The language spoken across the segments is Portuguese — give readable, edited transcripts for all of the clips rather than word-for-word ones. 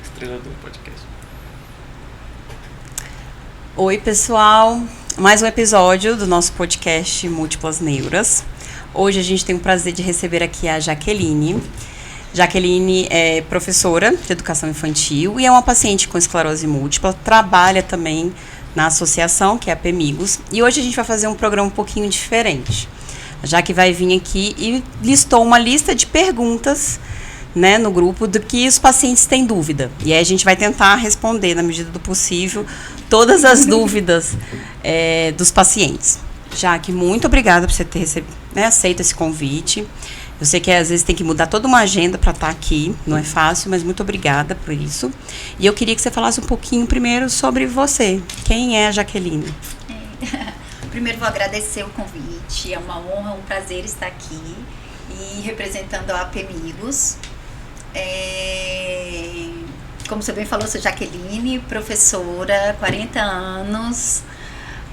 Estrela do podcast. Oi, pessoal. Mais um episódio do nosso podcast Múltiplas Neuras. Hoje a gente tem o prazer de receber aqui a Jaqueline. Jaqueline é professora de educação infantil e é uma paciente com esclerose múltipla, trabalha também na associação, que é a PEMIGOS, e hoje a gente vai fazer um programa um pouquinho diferente. A Jaque vai vir aqui e listou uma lista de perguntas, né, no grupo do que os pacientes têm dúvida. E aí a gente vai tentar responder, na medida do possível, todas as dúvidas dos pacientes. Jaque, muito obrigada por você ter aceito esse convite. Eu sei que às vezes tem que mudar toda uma agenda para estar aqui, não é fácil, mas muito obrigada por isso. E eu queria que você falasse um pouquinho primeiro sobre você. Quem é a Jaqueline? Primeiro vou agradecer o convite, é uma honra, um prazer estar aqui e representando a PEMIGOS. Como você bem falou, sou Jaqueline, professora, 40 anos.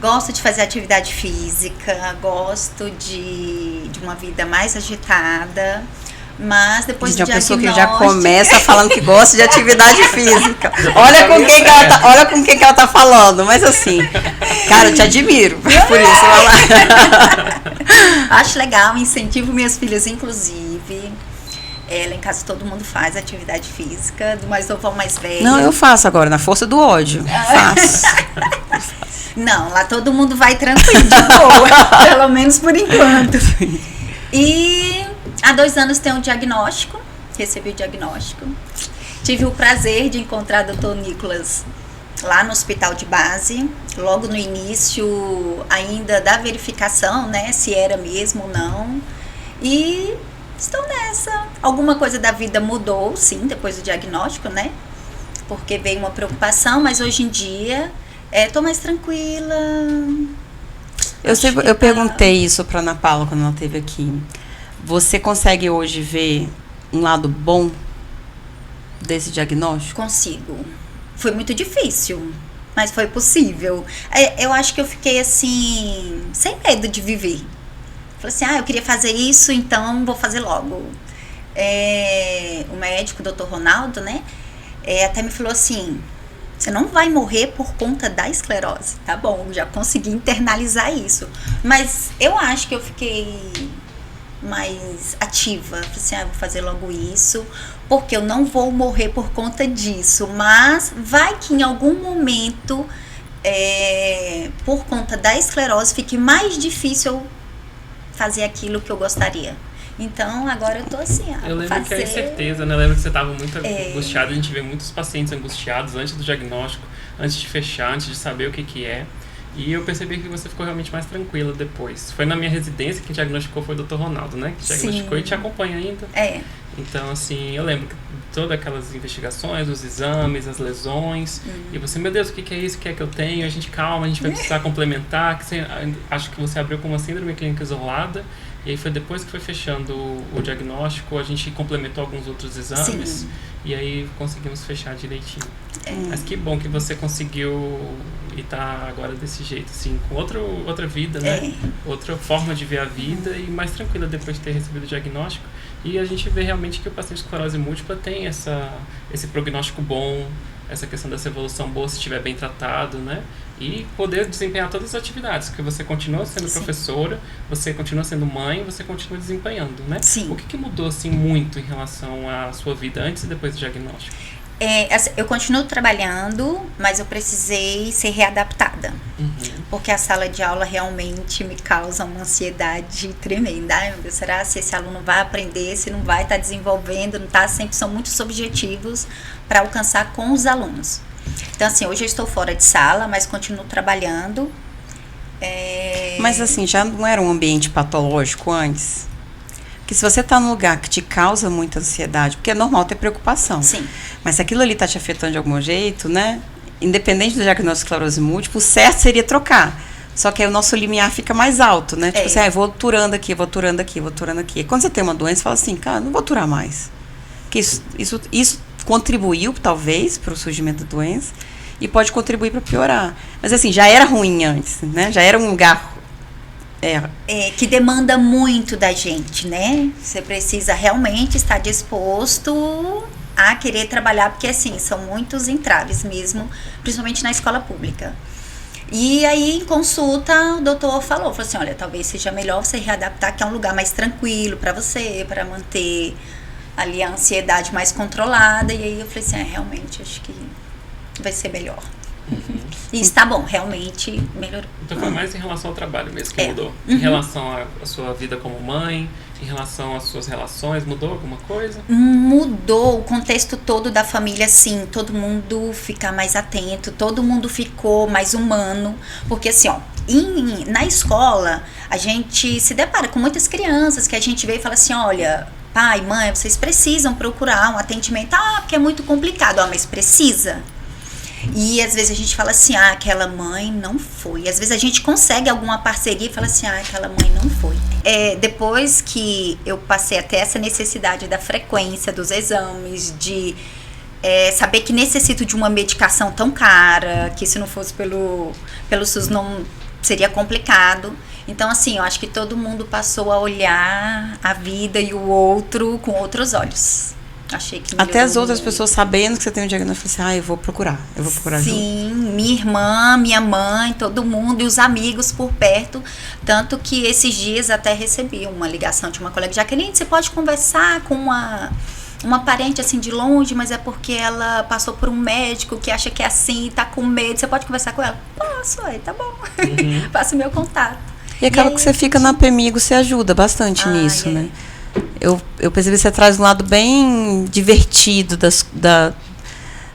Gosto de fazer atividade física, gosto de uma vida mais agitada, mas depois do diagnóstico... De uma pessoa que já começa falando que gosta de atividade física. Olha com quem que ela tá falando, mas assim, cara, eu te admiro por isso. Vai lá. Acho legal, incentivo minhas filhas, inclusive. Lá em casa todo mundo faz atividade física, do mais novo ao mais velho. Não, eu faço agora, na força do ódio. Faço. Não, lá todo mundo vai tranquilo, de boa, pelo menos por enquanto. E há 2 anos tenho um diagnóstico, recebi o diagnóstico. Tive o prazer de encontrar o Dr. Nicolas lá no hospital de base, logo no início ainda da verificação, né, se era mesmo ou não. E estou nessa. Alguma coisa da vida mudou, sim, depois do diagnóstico, né, porque veio uma preocupação, mas hoje em dia... Tô mais tranquila. Eu perguntei isso para Ana Paula quando ela esteve aqui. Você consegue hoje ver um lado bom desse diagnóstico? Consigo. Foi muito difícil, mas foi possível. Eu acho que eu fiquei assim, sem medo de viver. Falei assim, eu queria fazer isso, então vou fazer logo. O médico, o Dr. Ronaldo, né, até me falou assim... Você não vai morrer por conta da esclerose, tá bom? Já consegui internalizar isso. Mas eu acho que eu fiquei mais ativa. Falei assim, vou fazer logo isso, porque eu não vou morrer por conta disso. Mas vai que em algum momento, por conta da esclerose, fique mais difícil eu fazer aquilo que eu gostaria. Então, agora eu tô assim, eu lembro que é incerteza, né? Eu lembro que você estava muito angustiada. A gente vê muitos pacientes angustiados antes do diagnóstico, antes de fechar, antes de saber o que é. E eu percebi que você ficou realmente mais tranquila depois. Foi na minha residência que diagnosticou, foi o Dr. Ronaldo, né? Que diagnosticou. Sim. E te acompanha ainda. Então, assim, eu lembro que todas aquelas investigações, os exames, as lesões. E você, meu Deus, o que é isso? O que é que eu tenho? A gente, calma, a gente vai precisar complementar. Acho que você abriu com uma síndrome clínica isolada. E aí foi depois que foi fechando o diagnóstico, a gente complementou alguns outros exames. Sim. E aí conseguimos fechar direitinho. Mas que bom que você conseguiu e tá agora desse jeito, assim, com outra vida, né? Outra forma de ver a vida e mais tranquila depois de ter recebido o diagnóstico. E a gente vê realmente que o paciente com esclerose múltipla tem esse prognóstico bom, essa questão dessa evolução boa se estiver bem tratado, né? E poder desempenhar todas as atividades, porque você continua sendo professora, você continua sendo mãe, você continua desempenhando, né? Sim. O que mudou, assim, muito em relação à sua vida antes e depois do diagnóstico? Eu continuo trabalhando, mas eu precisei ser readaptada. Porque a sala de aula realmente me causa uma ansiedade tremenda. Ai, meu Deus, será se esse aluno vai aprender, se não vai estar desenvolvendo, não está? Sempre são muitos objetivos para alcançar com os alunos. Então, assim, hoje eu estou fora de sala, mas continuo trabalhando. Mas, assim, já não era um ambiente patológico antes? Porque se você está num lugar que te causa muita ansiedade, porque é normal ter preocupação. Sim. Mas se aquilo ali está te afetando de algum jeito, né? Independente do diagnóstico de esclerose múltipla, o certo seria trocar. Só que aí o nosso limiar fica mais alto, né? Tipo assim, eu vou aturando aqui, vou aturando aqui, vou aturando aqui. E quando você tem uma doença, você fala assim, cara, não vou aturar mais. Porque isso contribuiu, talvez, para o surgimento da doença e pode contribuir para piorar. Mas assim, já era ruim antes, né? Já era um lugar que demanda muito da gente, né? Você precisa realmente estar disposto a querer trabalhar, porque assim, são muitos entraves mesmo, principalmente na escola pública. E aí, em consulta, o doutor falou assim, olha, talvez seja melhor você readaptar, que é um lugar mais tranquilo para você, para manter ali a ansiedade mais controlada. E aí eu falei assim, realmente, acho que vai ser melhor. E está bom, realmente melhorou. Então foi mais em relação ao trabalho mesmo que mudou? Em relação à sua vida como mãe, em relação às suas relações, mudou alguma coisa? Mudou o contexto todo da família, sim. Todo mundo fica mais atento, todo mundo ficou mais humano. Porque assim, ó, na escola, a gente se depara com muitas crianças que a gente vê e fala assim, olha, pai, mãe, vocês precisam procurar um atendimento. Porque é muito complicado. Mas precisa. E às vezes a gente fala assim, aquela mãe não foi. Às vezes a gente consegue alguma parceria e fala assim, aquela mãe não foi. Depois que eu passei até essa necessidade da frequência dos exames, de saber que necessito de uma medicação tão cara, que se não fosse pelo SUS não seria complicado. Então assim, eu acho que todo mundo passou a olhar a vida e o outro com outros olhos. Achei que até as outras pessoas sabendo que você tem um diagnóstico, assim, eu vou procurar ajuda. Sim, minha irmã, minha mãe, todo mundo e os amigos por perto, tanto que esses dias até recebi uma ligação de uma colega, Jaqueline, você pode conversar com uma parente assim de longe, mas é porque ela passou por um médico que acha que é assim, tá com medo, você pode conversar com ela? Posso, tá bom, passa o meu contato. E acaba que você fica na PEMIGO, você ajuda bastante nisso, né? Eu percebi que você traz um lado bem divertido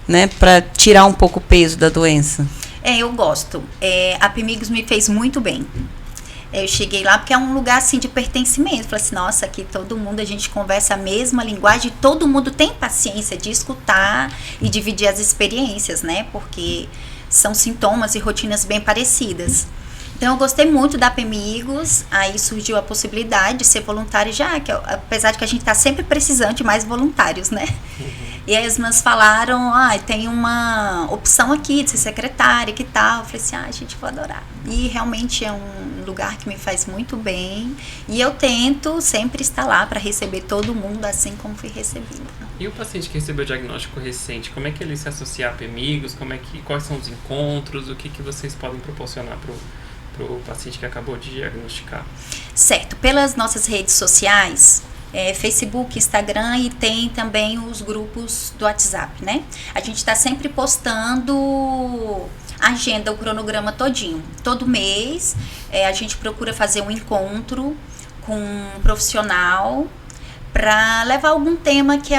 né, para tirar um pouco o peso da doença. Eu gosto. A PEMIGOS me fez muito bem. Eu cheguei lá porque é um lugar assim de pertencimento. Falei assim, nossa, aqui todo mundo, a gente conversa a mesma linguagem, todo mundo tem paciência de escutar e dividir as experiências, né? Porque são sintomas e rotinas bem parecidas. Então, eu gostei muito da PEMIGOS, aí surgiu a possibilidade de ser voluntária já, que apesar de que a gente está sempre precisando de mais voluntários, né? E aí as mães falaram, tem uma opção aqui de ser secretária, que tal? Eu falei assim, gente, vou adorar. E realmente é um lugar que me faz muito bem, e eu tento sempre estar lá para receber todo mundo assim como fui recebida. E o paciente que recebeu o diagnóstico recente, como é que ele se associa a PEMIGOS? Quais são os encontros? O que vocês podem proporcionar para o paciente que acabou de diagnosticar? Certo, pelas nossas redes sociais, Facebook, Instagram, e tem também os grupos do WhatsApp, né? A gente está sempre postando a agenda, o cronograma todinho. Todo mês a gente procura fazer um encontro com um profissional para levar algum tema que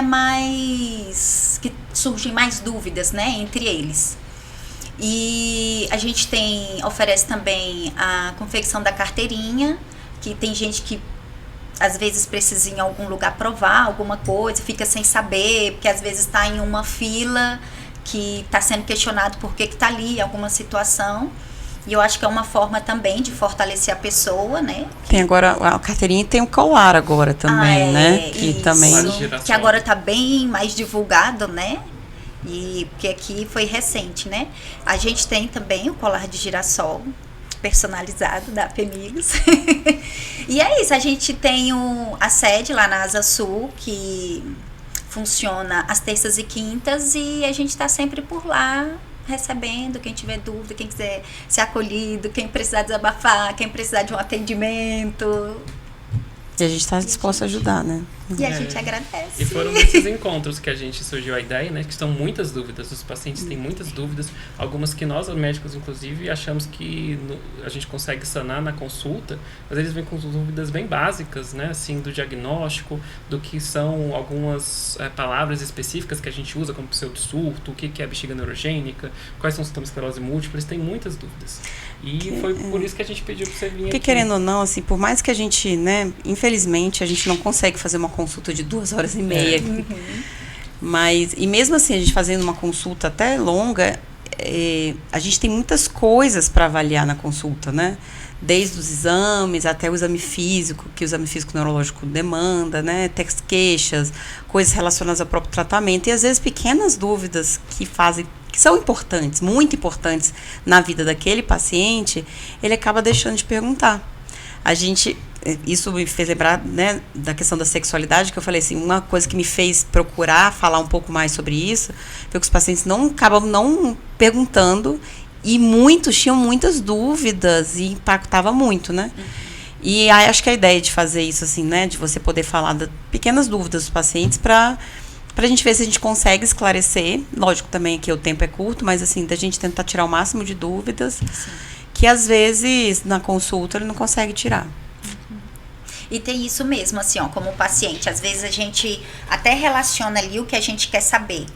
que surgem mais dúvidas, né, entre eles. E a gente oferece também a confecção da carteirinha, que tem gente que às vezes precisa ir em algum lugar provar alguma coisa, fica sem saber, porque às vezes está em uma fila que está sendo questionado por que está ali, alguma situação. E eu acho que é uma forma também de fortalecer a pessoa, né? Tem agora a carteirinha e tem o colar agora também, né? Que isso, também que agora está bem mais divulgado, né? Porque aqui foi recente, né? A gente tem também o colar de girassol personalizado da PEMIGOS. E é isso, a gente tem a sede lá na Asa Sul, que funciona às terças e quintas, e a gente está sempre por lá recebendo quem tiver dúvida, quem quiser ser acolhido, quem precisar desabafar, quem precisar de um atendimento. E a gente está disposto a ajudar, né? E a gente agradece. E foram nesses encontros que a gente surgiu a ideia, né? Que estão muitas dúvidas. Os pacientes têm muitas dúvidas. Algumas que nós, médicos, inclusive, achamos que a gente consegue sanar na consulta. Mas eles vêm com dúvidas bem básicas, né? Assim, do diagnóstico, do que são algumas palavras específicas que a gente usa, como pseudo-surto, o que é bexiga neurogênica, quais são os sintomas de esclerose múltipla. Eles têm muitas dúvidas. E foi por isso que a gente pediu para você vir aqui. Porque querendo ou não, assim, por mais que a gente, né, infelizmente, a gente não consegue fazer uma consulta de 2h30. Mas, e mesmo assim, a gente fazendo uma consulta até longa, a gente tem muitas coisas para avaliar na consulta, né? Desde os exames até o exame físico, que o exame físico neurológico demanda, né? Queixas, coisas relacionadas ao próprio tratamento. E às vezes pequenas dúvidas que são importantes, muito importantes na vida daquele paciente, ele acaba deixando de perguntar. Isso me fez lembrar, né, da questão da sexualidade, que eu falei assim, uma coisa que me fez procurar falar um pouco mais sobre isso foi que os pacientes acabam não perguntando e muitos tinham muitas dúvidas e impactava muito, né? E aí, acho que a ideia de fazer isso, assim, né, de você poder falar das pequenas dúvidas dos pacientes para a gente ver se a gente consegue esclarecer, lógico também que o tempo é curto, mas assim, da gente tentar tirar o máximo de dúvidas, sim, que às vezes na consulta ele não consegue tirar. E tem isso mesmo, assim, ó, como paciente. Às vezes a gente até relaciona ali o que a gente quer saber.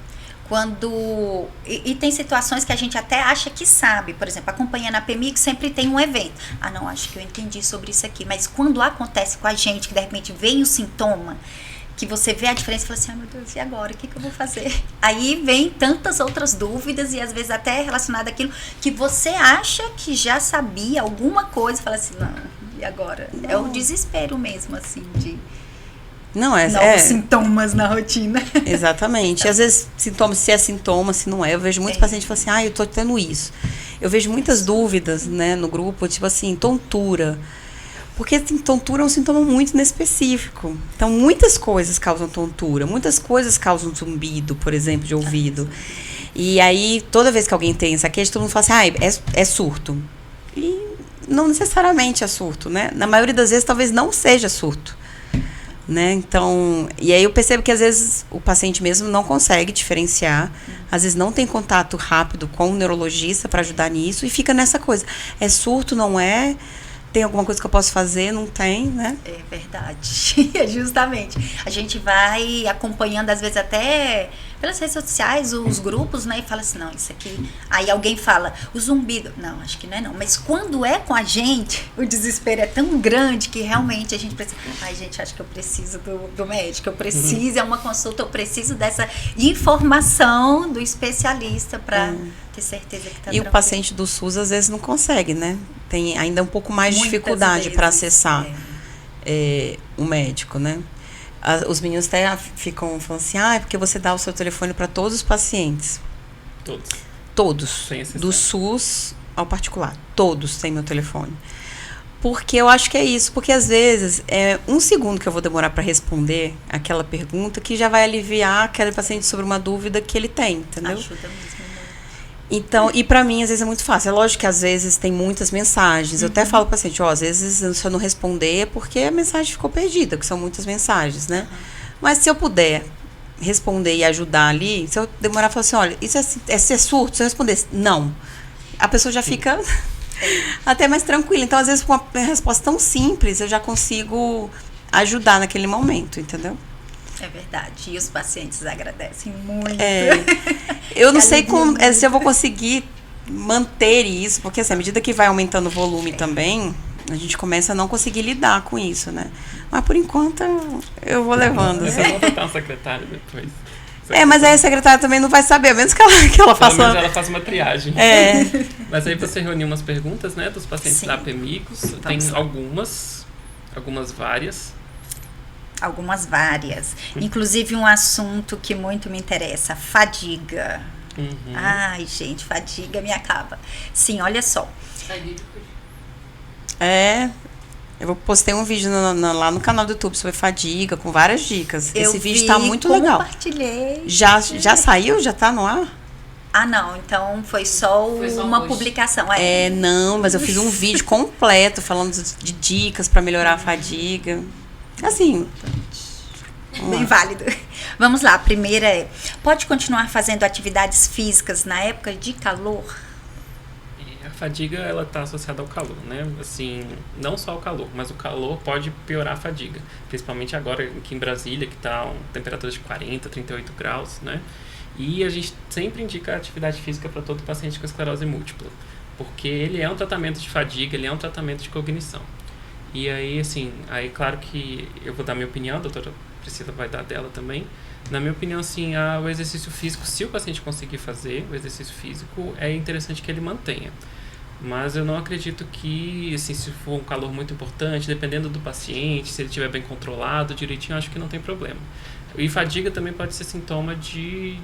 E tem situações que a gente até acha que sabe. Por exemplo, acompanhando a PMIC sempre tem um evento. Ah, não, acho que eu entendi sobre isso aqui. Mas quando acontece com a gente, que de repente vem o sintoma, que você vê a diferença e fala assim, ah, meu Deus, e agora? O que eu vou fazer? Aí vem tantas outras dúvidas e às vezes até relacionado àquilo que você acha que já sabia alguma coisa. Fala assim, não, e agora? Não. É o desespero mesmo, assim, de novos sintomas na rotina. Exatamente. Às vezes, sintomas, se é sintoma, se não é. Eu vejo muitos pacientes que falam assim, eu tô tendo isso. Eu vejo muitas dúvidas, né, no grupo, tipo assim, tontura. Porque assim, tontura é um sintoma muito inespecífico. Então, muitas coisas causam tontura. Muitas coisas causam zumbido, por exemplo, de ouvido. E aí, toda vez que alguém tem essa queixa, todo mundo fala assim, é surto. E não necessariamente é surto, né? Na maioria das vezes, talvez não seja surto. Né? Então, e aí eu percebo que às vezes o paciente mesmo não consegue diferenciar, às vezes não tem contato rápido com o neurologista para ajudar nisso e fica nessa coisa, é surto, não é? Tem alguma coisa que eu posso fazer? Não tem, né? É verdade, justamente. A gente vai acompanhando, às vezes até pelas redes sociais, os grupos, né? E fala assim, não, isso aqui... Aí alguém fala, o zumbido. Não, acho que não é não. Mas quando é com a gente, o desespero é tão grande que realmente a gente precisa... Ai, gente, acho que eu preciso do médico. Eu preciso, é uma consulta, eu preciso dessa informação do especialista para... ter certeza que tá tranquilo. E o paciente do SUS às vezes não consegue, né? Tem ainda um pouco mais de dificuldade para acessar o médico, né? Os meninos até ficam falando assim, é porque você dá o seu telefone para todos os pacientes. Todos. Do SUS ao particular. Todos têm meu telefone. Porque eu acho que é isso. Porque às vezes é um segundo que eu vou demorar para responder aquela pergunta que já vai aliviar aquele paciente sobre uma dúvida que ele tem, entendeu? Ajuda mesmo. Então, e pra mim, às vezes é muito fácil. É lógico que às vezes tem muitas mensagens. Eu até falo pro paciente, às vezes se eu não responder é porque a mensagem ficou perdida, que são muitas mensagens, né? Mas se eu puder responder e ajudar ali, se eu demorar e falar assim, olha, isso é surto, se eu responder não, a pessoa já fica até mais tranquila. Então, às vezes, com uma resposta tão simples, eu já consigo ajudar naquele momento, entendeu? É verdade. E os pacientes agradecem muito. Eu não sei se eu vou conseguir manter isso, porque assim, à medida que vai aumentando o volume também, a gente começa a não conseguir lidar com isso, né? Mas por enquanto eu vou levando. Assim. Eu vou botar uma secretária depois. Mas aí a secretária também não vai saber, a menos que ela faça... Pelo menos ela faça uma triagem. Mas aí você reuniu umas perguntas, né, dos pacientes da PMICOS. Tem algumas várias. Algumas várias. Inclusive um assunto que muito me interessa, fadiga. Ai, gente, fadiga me acaba. Sim, olha só. Eu postei um vídeo lá no canal do YouTube sobre fadiga, com várias dicas. Esse vídeo tá muito legal. Compartilhei. Já saiu? Já tá no ar? Ah, não. Então foi só uma hoje. Publicação. Não, mas eu fiz um vídeo completo falando de dicas para melhorar a fadiga. Assim, bem válido. Vamos lá, a primeira pode continuar fazendo atividades físicas na época de calor? A fadiga, ela está associada ao calor, né? Assim, não só ao calor, mas o calor pode piorar a fadiga. Principalmente agora aqui em Brasília, que está temperatura de 40, 38 graus, né? E a gente sempre indica a atividade física para todo paciente com esclerose múltipla. Porque ele é um tratamento de fadiga, ele é um tratamento de cognição. E aí, assim, claro que eu vou dar minha opinião, a doutora Priscila vai dar dela também. Na minha opinião, assim, o exercício físico, se o paciente conseguir fazer o exercício físico, é interessante que ele mantenha. Mas eu não acredito que, assim, se for um calor muito importante, dependendo do paciente, se ele estiver bem controlado, direitinho, acho que não tem problema. E fadiga também pode ser sintoma de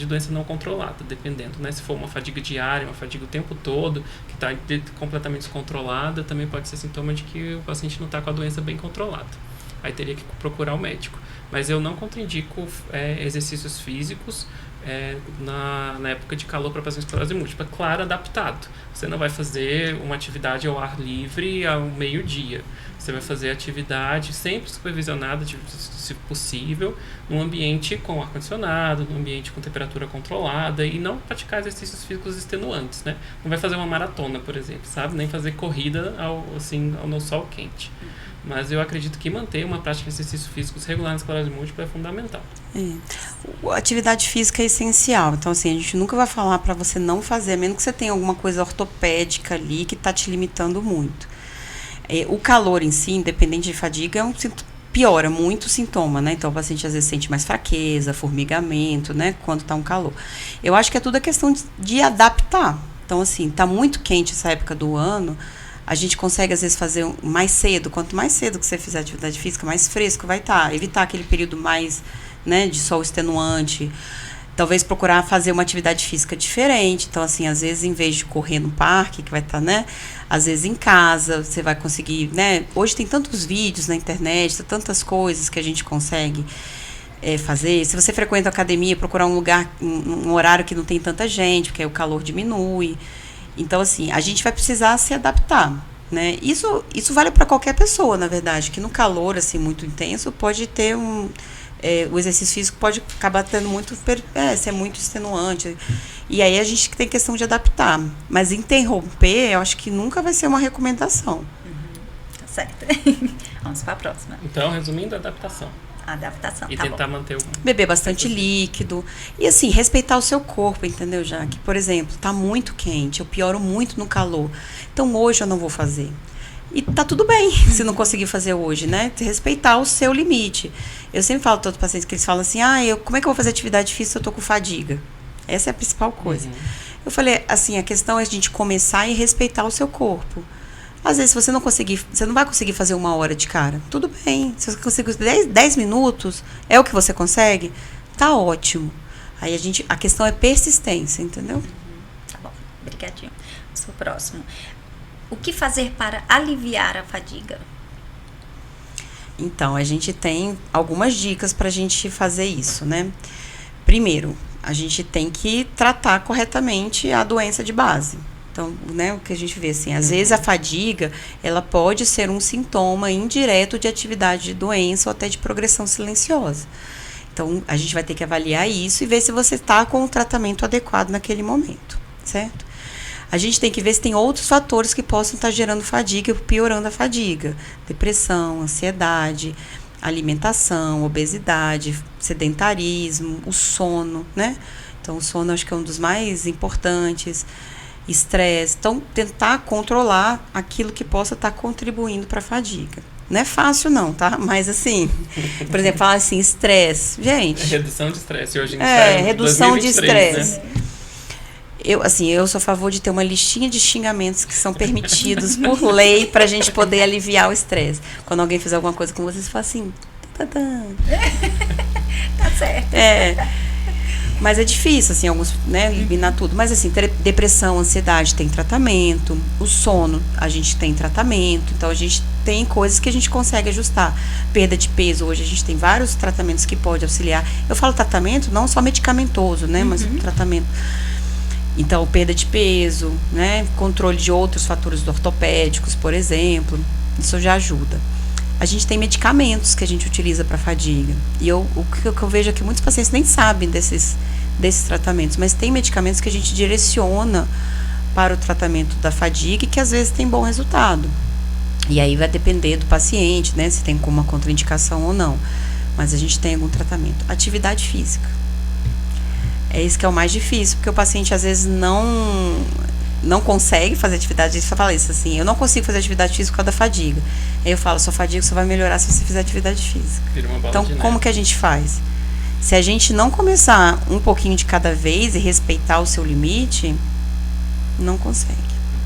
doença não controlada, dependendo, né? Se for uma fadiga diária, uma fadiga o tempo todo, que está completamente descontrolada, também pode ser sintoma de que o paciente não está com a doença bem controlada. Aí teria que procurar o médico. Mas eu não contraindico exercícios físicos na época de calor para pacientes com esclerose múltipla. Claro, adaptado. Você não vai fazer uma atividade ao ar livre ao meio-dia. Você vai fazer atividade sempre supervisionada, se possível, num ambiente com ar-condicionado, num ambiente com temperatura controlada, e não praticar exercícios físicos extenuantes, né? Não vai fazer uma maratona, por exemplo, sabe? Nem fazer corrida no sol quente. Mas eu acredito que manter uma prática de exercícios físicos regular na esclerose múltipla é fundamental. A atividade física é essencial. Então, assim, a gente nunca vai falar para você não fazer, a menos que você tenha alguma coisa ortopédica ali que está te limitando muito. O calor em si, independente de fadiga, piora muito o sintoma, né? Então, o paciente às vezes sente mais fraqueza, formigamento, né? Quando está um calor. Eu acho que é tudo a questão de adaptar. Então, assim, está muito quente essa época do ano, a gente consegue, às vezes, fazer mais cedo. Quanto mais cedo que você fizer atividade física, mais fresco vai estar. Evitar aquele período mais, né, de sol extenuante. Talvez procurar fazer uma atividade física diferente. Então, assim, às vezes, em vez de correr no parque, que vai estar, né, às vezes em casa, você vai conseguir, né. Hoje tem tantos vídeos na internet, tantas coisas que a gente consegue fazer. Se você frequenta a academia, procurar um lugar, um horário que não tem tanta gente, porque aí o calor diminui. Então, assim, a gente vai precisar se adaptar, né? Isso vale para qualquer pessoa, na verdade, que no calor, assim, muito intenso, pode ter o exercício físico pode acabar tendo ser muito extenuante. E aí a gente tem questão de adaptar. Mas interromper, eu acho que nunca vai ser uma recomendação. Tá certo. Vamos para a próxima. Então, resumindo, adaptação. Adaptação, e tá tentar bom. manter beber bastante líquido. E assim, respeitar o seu corpo, entendeu, Jaque? Por exemplo, tá muito quente, eu pioro muito no calor. Então hoje eu não vou fazer. E tá tudo bem se não conseguir fazer hoje, né? Respeitar o seu limite. Eu sempre falo para todos os pacientes que eles falam assim, como é que eu vou fazer atividade física se eu tô com fadiga? Essa é a principal coisa. Eu falei, assim, a questão é a gente começar e respeitar o seu corpo. Às vezes, se você não vai conseguir fazer 1 hora de cara. Tudo bem. Se você conseguir 10 minutos, é o que você consegue, tá ótimo. Aí a questão é persistência, entendeu? Tá bom. Obrigadinho. Vamos pro próximo. O que fazer para aliviar a fadiga? Então, a gente tem algumas dicas pra gente fazer isso, né? Primeiro, a gente tem que tratar corretamente a doença de base. Então, né, o que a gente vê, assim, às vezes a fadiga, ela pode ser um sintoma indireto de atividade de doença ou até de progressão silenciosa. Então, a gente vai ter que avaliar isso e ver se você está com o tratamento adequado naquele momento, certo? A gente tem que ver se tem outros fatores que possam estar gerando fadiga e piorando a fadiga. Depressão, ansiedade, alimentação, obesidade, sedentarismo, o sono, né? Então, o sono acho que é um dos mais importantes. Estresse. Então, tentar controlar aquilo que possa estar contribuindo para a fadiga. Não é fácil não, tá? Mas assim, por exemplo, falar assim, estresse. Gente... redução de estresse. Hoje a gente tá em redução 2023, de estresse. Né? Eu sou a favor de ter uma listinha de xingamentos que são permitidos por lei para a gente poder aliviar o estresse. Quando alguém fizer alguma coisa com você, você fala assim... Tá certo. Mas é difícil, assim, alguns, né, eliminar tudo. Mas, assim, depressão, ansiedade tem tratamento. O sono, a gente tem tratamento. Então, a gente tem coisas que a gente consegue ajustar. Perda de peso, hoje a gente tem vários tratamentos que pode auxiliar. Eu falo tratamento, não só medicamentoso, né, mas o tratamento. Então, perda de peso, né, controle de outros fatores ortopédicos, por exemplo. Isso já ajuda. A gente tem medicamentos que a gente utiliza para fadiga. E o que eu vejo é que muitos pacientes nem sabem desses tratamentos, mas tem medicamentos que a gente direciona para o tratamento da fadiga e que às vezes tem bom resultado. E aí vai depender do paciente, né, se tem uma contraindicação ou não. Mas a gente tem algum tratamento. Atividade física. É isso que é o mais difícil, porque o paciente às vezes não consegue fazer atividade física. Eu falo isso assim, eu não consigo fazer atividade física por causa da fadiga. Aí eu falo, sua fadiga só vai melhorar se você fizer atividade física. Vira uma bola então, de neve. como que a gente faz? Se a gente não começar um pouquinho de cada vez e respeitar o seu limite, não consegue.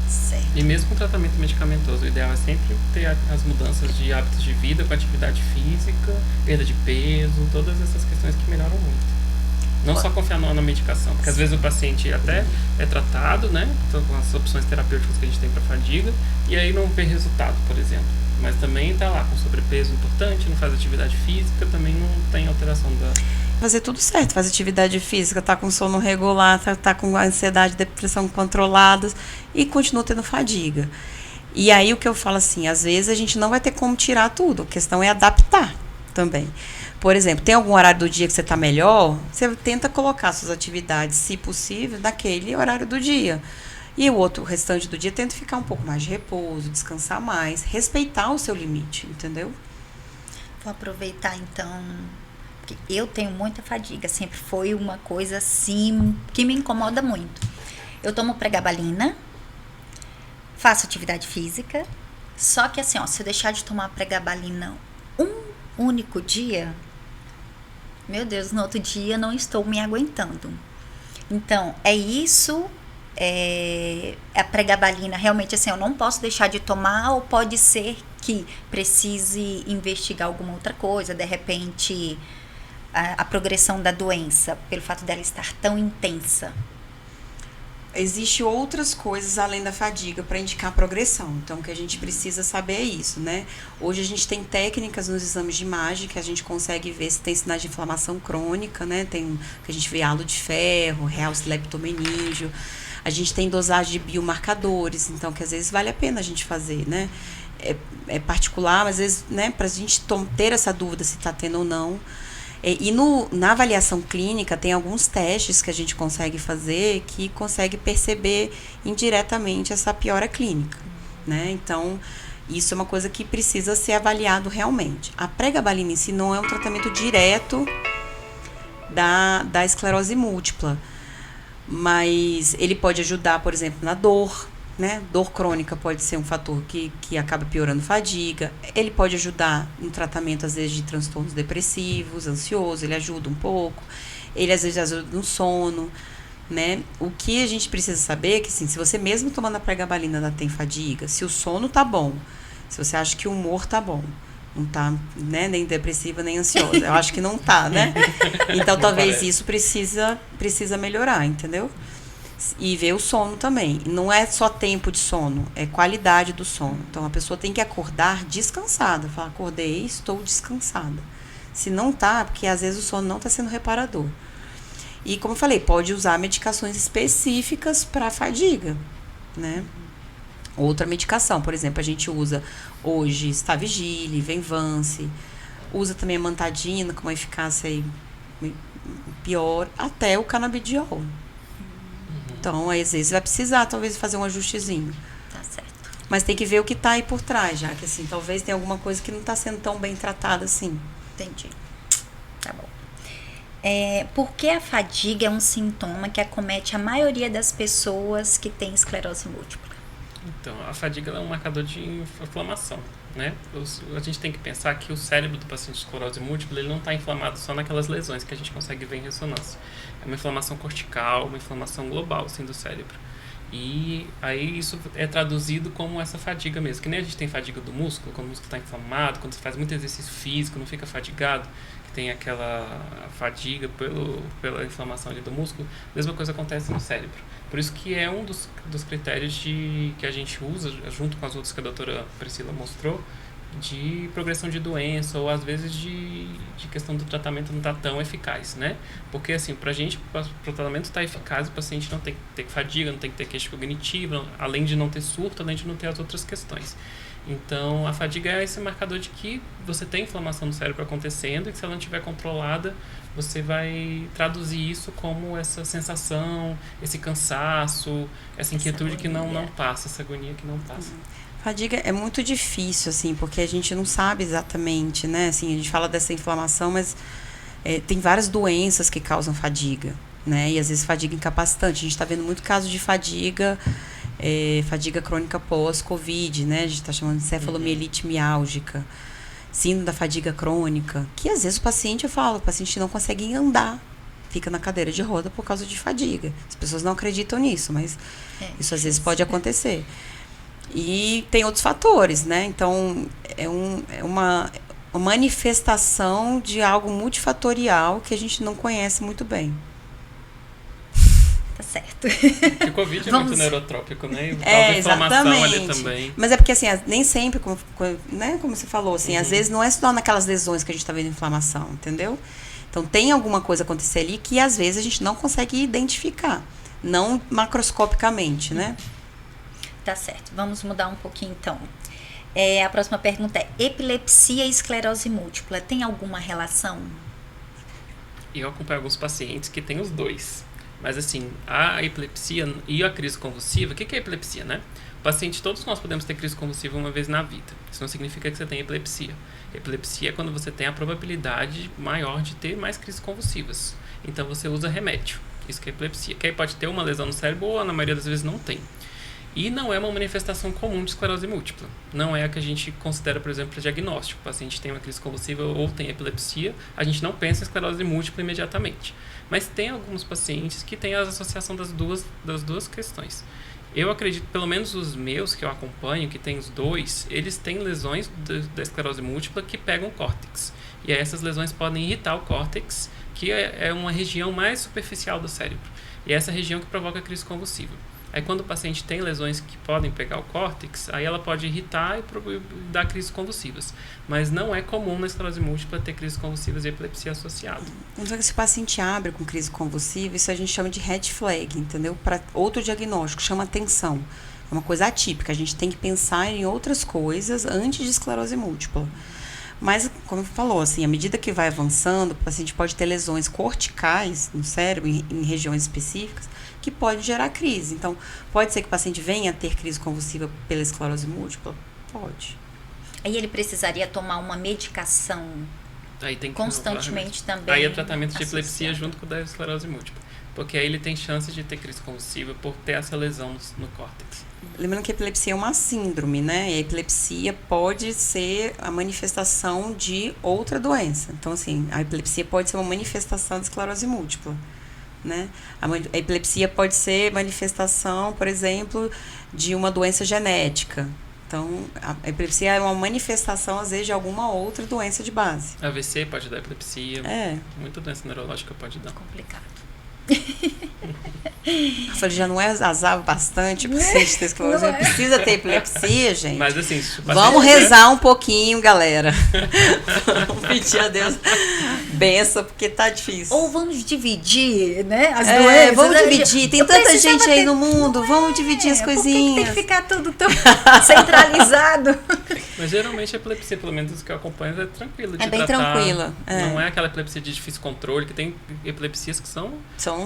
Certo. E mesmo com tratamento medicamentoso, o ideal é sempre ter as mudanças de hábitos de vida com atividade física, perda de peso, todas essas questões que melhoram muito. Não só confiar na medicação, porque às vezes o paciente até é tratado, né, com as opções terapêuticas que a gente tem para fadiga, e aí não vê resultado, por exemplo. Mas também está lá com sobrepeso importante, não faz atividade física, também não tem alteração da... Fazer tudo certo, faz atividade física, tá com sono regular, tá com ansiedade, depressão controladas e continua tendo fadiga. E aí o que eu falo assim, às vezes a gente não vai ter como tirar tudo, a questão é adaptar também. Por exemplo, tem algum horário do dia que você está melhor, você tenta colocar suas atividades, se possível, naquele horário do dia. E o restante do dia, tenta ficar um pouco mais de repouso, descansar mais, respeitar o seu limite, entendeu? Vou aproveitar, então, porque eu tenho muita fadiga, sempre foi uma coisa, assim, que me incomoda muito. Eu tomo pregabalina, faço atividade física, só que assim, ó, se eu deixar de tomar pregabalina um único dia, meu Deus, no outro dia não estou me aguentando. Então, é isso, a pregabalina, realmente assim, eu não posso deixar de tomar, ou pode ser que precise investigar alguma outra coisa, de repente a progressão da doença, pelo fato dela estar tão intensa. Existem outras coisas além da fadiga para indicar a progressão. Então, o que a gente precisa saber é isso, né? Hoje a gente tem técnicas nos exames de imagem que a gente consegue ver se tem sinais de inflamação crônica, né? Tem que a gente vê halo de ferro, realce leptomeníngeo. A gente tem dosagem de biomarcadores, então que às vezes vale a pena a gente fazer, né? É particular, mas às vezes, né, para a gente ter essa dúvida se está tendo ou não. E na avaliação clínica tem alguns testes que a gente consegue fazer que consegue perceber indiretamente essa piora clínica, né? Então, isso é uma coisa que precisa ser avaliado realmente. A pregabalina em si não é um tratamento direto da esclerose múltipla, mas ele pode ajudar, por exemplo, na dor, né? Dor crônica pode ser um fator que acaba piorando fadiga. Ele pode ajudar no tratamento, às vezes, de transtornos depressivos, ansioso, ele ajuda um pouco. Ele, às vezes, ajuda no sono, né? O que a gente precisa saber é que, assim, se você mesmo tomando a pregabalina ainda tem fadiga, se o sono tá bom, se você acha que o humor tá bom, não tá, né, nem depressiva, nem ansiosa. Eu acho que não tá, né? Então, talvez isso precisa melhorar, entendeu? E ver o sono também. Não é só tempo de sono, é qualidade do sono. Então, a pessoa tem que acordar descansada. Falar, acordei, estou descansada. Se não tá, porque às vezes o sono não está sendo reparador. E, como eu falei, pode usar medicações específicas para fadiga, né? Outra medicação, por exemplo, a gente usa hoje Stavigile, Venvance, usa também a Mantadina com uma eficácia aí pior, até o canabidiol. Então, às vezes, vai precisar, talvez, fazer um ajustezinho. Tá certo. Mas tem que ver o que tá aí por trás, já que, assim, talvez tenha alguma coisa que não tá sendo tão bem tratada assim. Entendi. Tá bom. Por que a fadiga é um sintoma que acomete a maioria das pessoas que têm esclerose múltipla? Então, a fadiga é um marcador de inflamação, né? A gente tem que pensar que o cérebro do paciente de esclerose múltipla, ele não está inflamado só naquelas lesões que a gente consegue ver em ressonância. É uma inflamação cortical, uma inflamação global, assim, do cérebro. E aí isso é traduzido como essa fadiga mesmo. Que nem a gente tem fadiga do músculo, quando o músculo está inflamado, quando você faz muito exercício físico, não fica fadigado, que tem aquela fadiga pela inflamação ali do músculo. A mesma coisa acontece no cérebro. Por isso que é um dos critérios que a gente usa, junto com as outras que a doutora Priscila mostrou, de progressão de doença, ou às vezes de questão do tratamento não estar tão eficaz, né? Porque, assim, para o tratamento estar eficaz, o paciente não tem que ter fadiga, não tem que ter queixa cognitiva, além de não ter surto, além de não ter as outras questões. Então, a fadiga é esse marcador de que você tem inflamação no cérebro acontecendo e que, se ela não estiver controlada, você vai traduzir isso como essa sensação, esse cansaço, essa inquietude que não passa, essa agonia que não passa. Fadiga é muito difícil, assim, porque a gente não sabe exatamente, né? Assim, a gente fala dessa inflamação, mas tem várias doenças que causam fadiga, né? E às vezes fadiga incapacitante. A gente está vendo muito caso de fadiga crônica pós-Covid, né? A gente está chamando de encefalomielite miálgica, síndrome da fadiga crônica, que às vezes o paciente não consegue andar, fica na cadeira de roda por causa de fadiga. As pessoas não acreditam nisso, mas isso às vezes pode acontecer. E tem outros fatores, né? Então, é uma manifestação de algo multifatorial que a gente não conhece muito bem. Tá certo. O Covid é muito neurotrópico, né? E inflamação ali também. Mas é porque, assim, nem sempre, como você falou, assim, às vezes não é só naquelas lesões que a gente tá vendo inflamação, entendeu? Então, tem alguma coisa acontecer ali que, às vezes, a gente não consegue identificar. Não macroscopicamente, né? Tá certo. Vamos mudar um pouquinho, então. A próxima pergunta é: epilepsia e esclerose múltipla tem alguma relação? Eu acompanho alguns pacientes que têm os dois. Mas, assim, a epilepsia e a crise convulsiva, o que é epilepsia, né? Paciente, todos nós podemos ter crise convulsiva uma vez na vida. Isso não significa que você tem epilepsia. Epilepsia é quando você tem a probabilidade maior de ter mais crises convulsivas. Então, você usa remédio. Isso que é epilepsia. Que aí pode ter uma lesão no cérebro ou, na maioria das vezes, não tem. E não é uma manifestação comum de esclerose múltipla. Não é a que a gente considera, por exemplo, para diagnóstico. O paciente tem uma crise convulsiva ou tem epilepsia, a gente não pensa em esclerose múltipla imediatamente. Mas tem alguns pacientes que têm a associação das duas questões. Eu acredito, pelo menos os meus que eu acompanho, que tem os dois, eles têm lesões da esclerose múltipla que pegam o córtex. E aí essas lesões podem irritar o córtex, que é uma região mais superficial do cérebro. E é essa região que provoca a crise convulsiva. Aí quando o paciente tem lesões que podem pegar o córtex, aí ela pode irritar e dar crises convulsivas. Mas não é comum na esclerose múltipla ter crises convulsivas e epilepsia associada. Então, se o paciente abre com crise convulsiva, isso a gente chama de red flag, entendeu? Para outro diagnóstico, chama atenção. É uma coisa atípica, a gente tem que pensar em outras coisas antes de esclerose múltipla. Mas, como falou, assim, à medida que vai avançando, o paciente pode ter lesões corticais no cérebro, em regiões específicas, que pode gerar crise. Então, pode ser que o paciente venha a ter crise convulsiva pela esclerose múltipla? Pode. Aí ele precisaria tomar uma medicação aí tem que constantemente também. Aí é tratamento de epilepsia junto com o da esclerose múltipla. Porque aí ele tem chance de ter crise convulsiva por ter essa lesão no córtex. Lembrando que a epilepsia é uma síndrome, né? E a epilepsia pode ser a manifestação de outra doença. Então, assim, a epilepsia pode ser uma manifestação da esclerose múltipla, né? A epilepsia pode ser manifestação, por exemplo, de uma doença genética. Então, a epilepsia é uma manifestação, às vezes, de alguma outra doença de base. AVC pode dar epilepsia. Muita doença neurológica pode dar. Complicado. Eu falei, já não é azar bastante o paciente ter esclerose, não precisa ter epilepsia, gente. Mas assim, vamos rezar um pouquinho, galera. Vamos pedir a Deus benção, porque tá difícil. Ou vamos dividir, né, as doenças. Vamos dividir, tem tanta gente aí no mundo, vamos dividir as coisinhas. Tem que ficar tudo tão centralizado. Mas geralmente a epilepsia, pelo menos os que eu acompanho, é tranquila de tratar. É bem tranquila. Não é aquela epilepsia de difícil controle, que tem epilepsias que são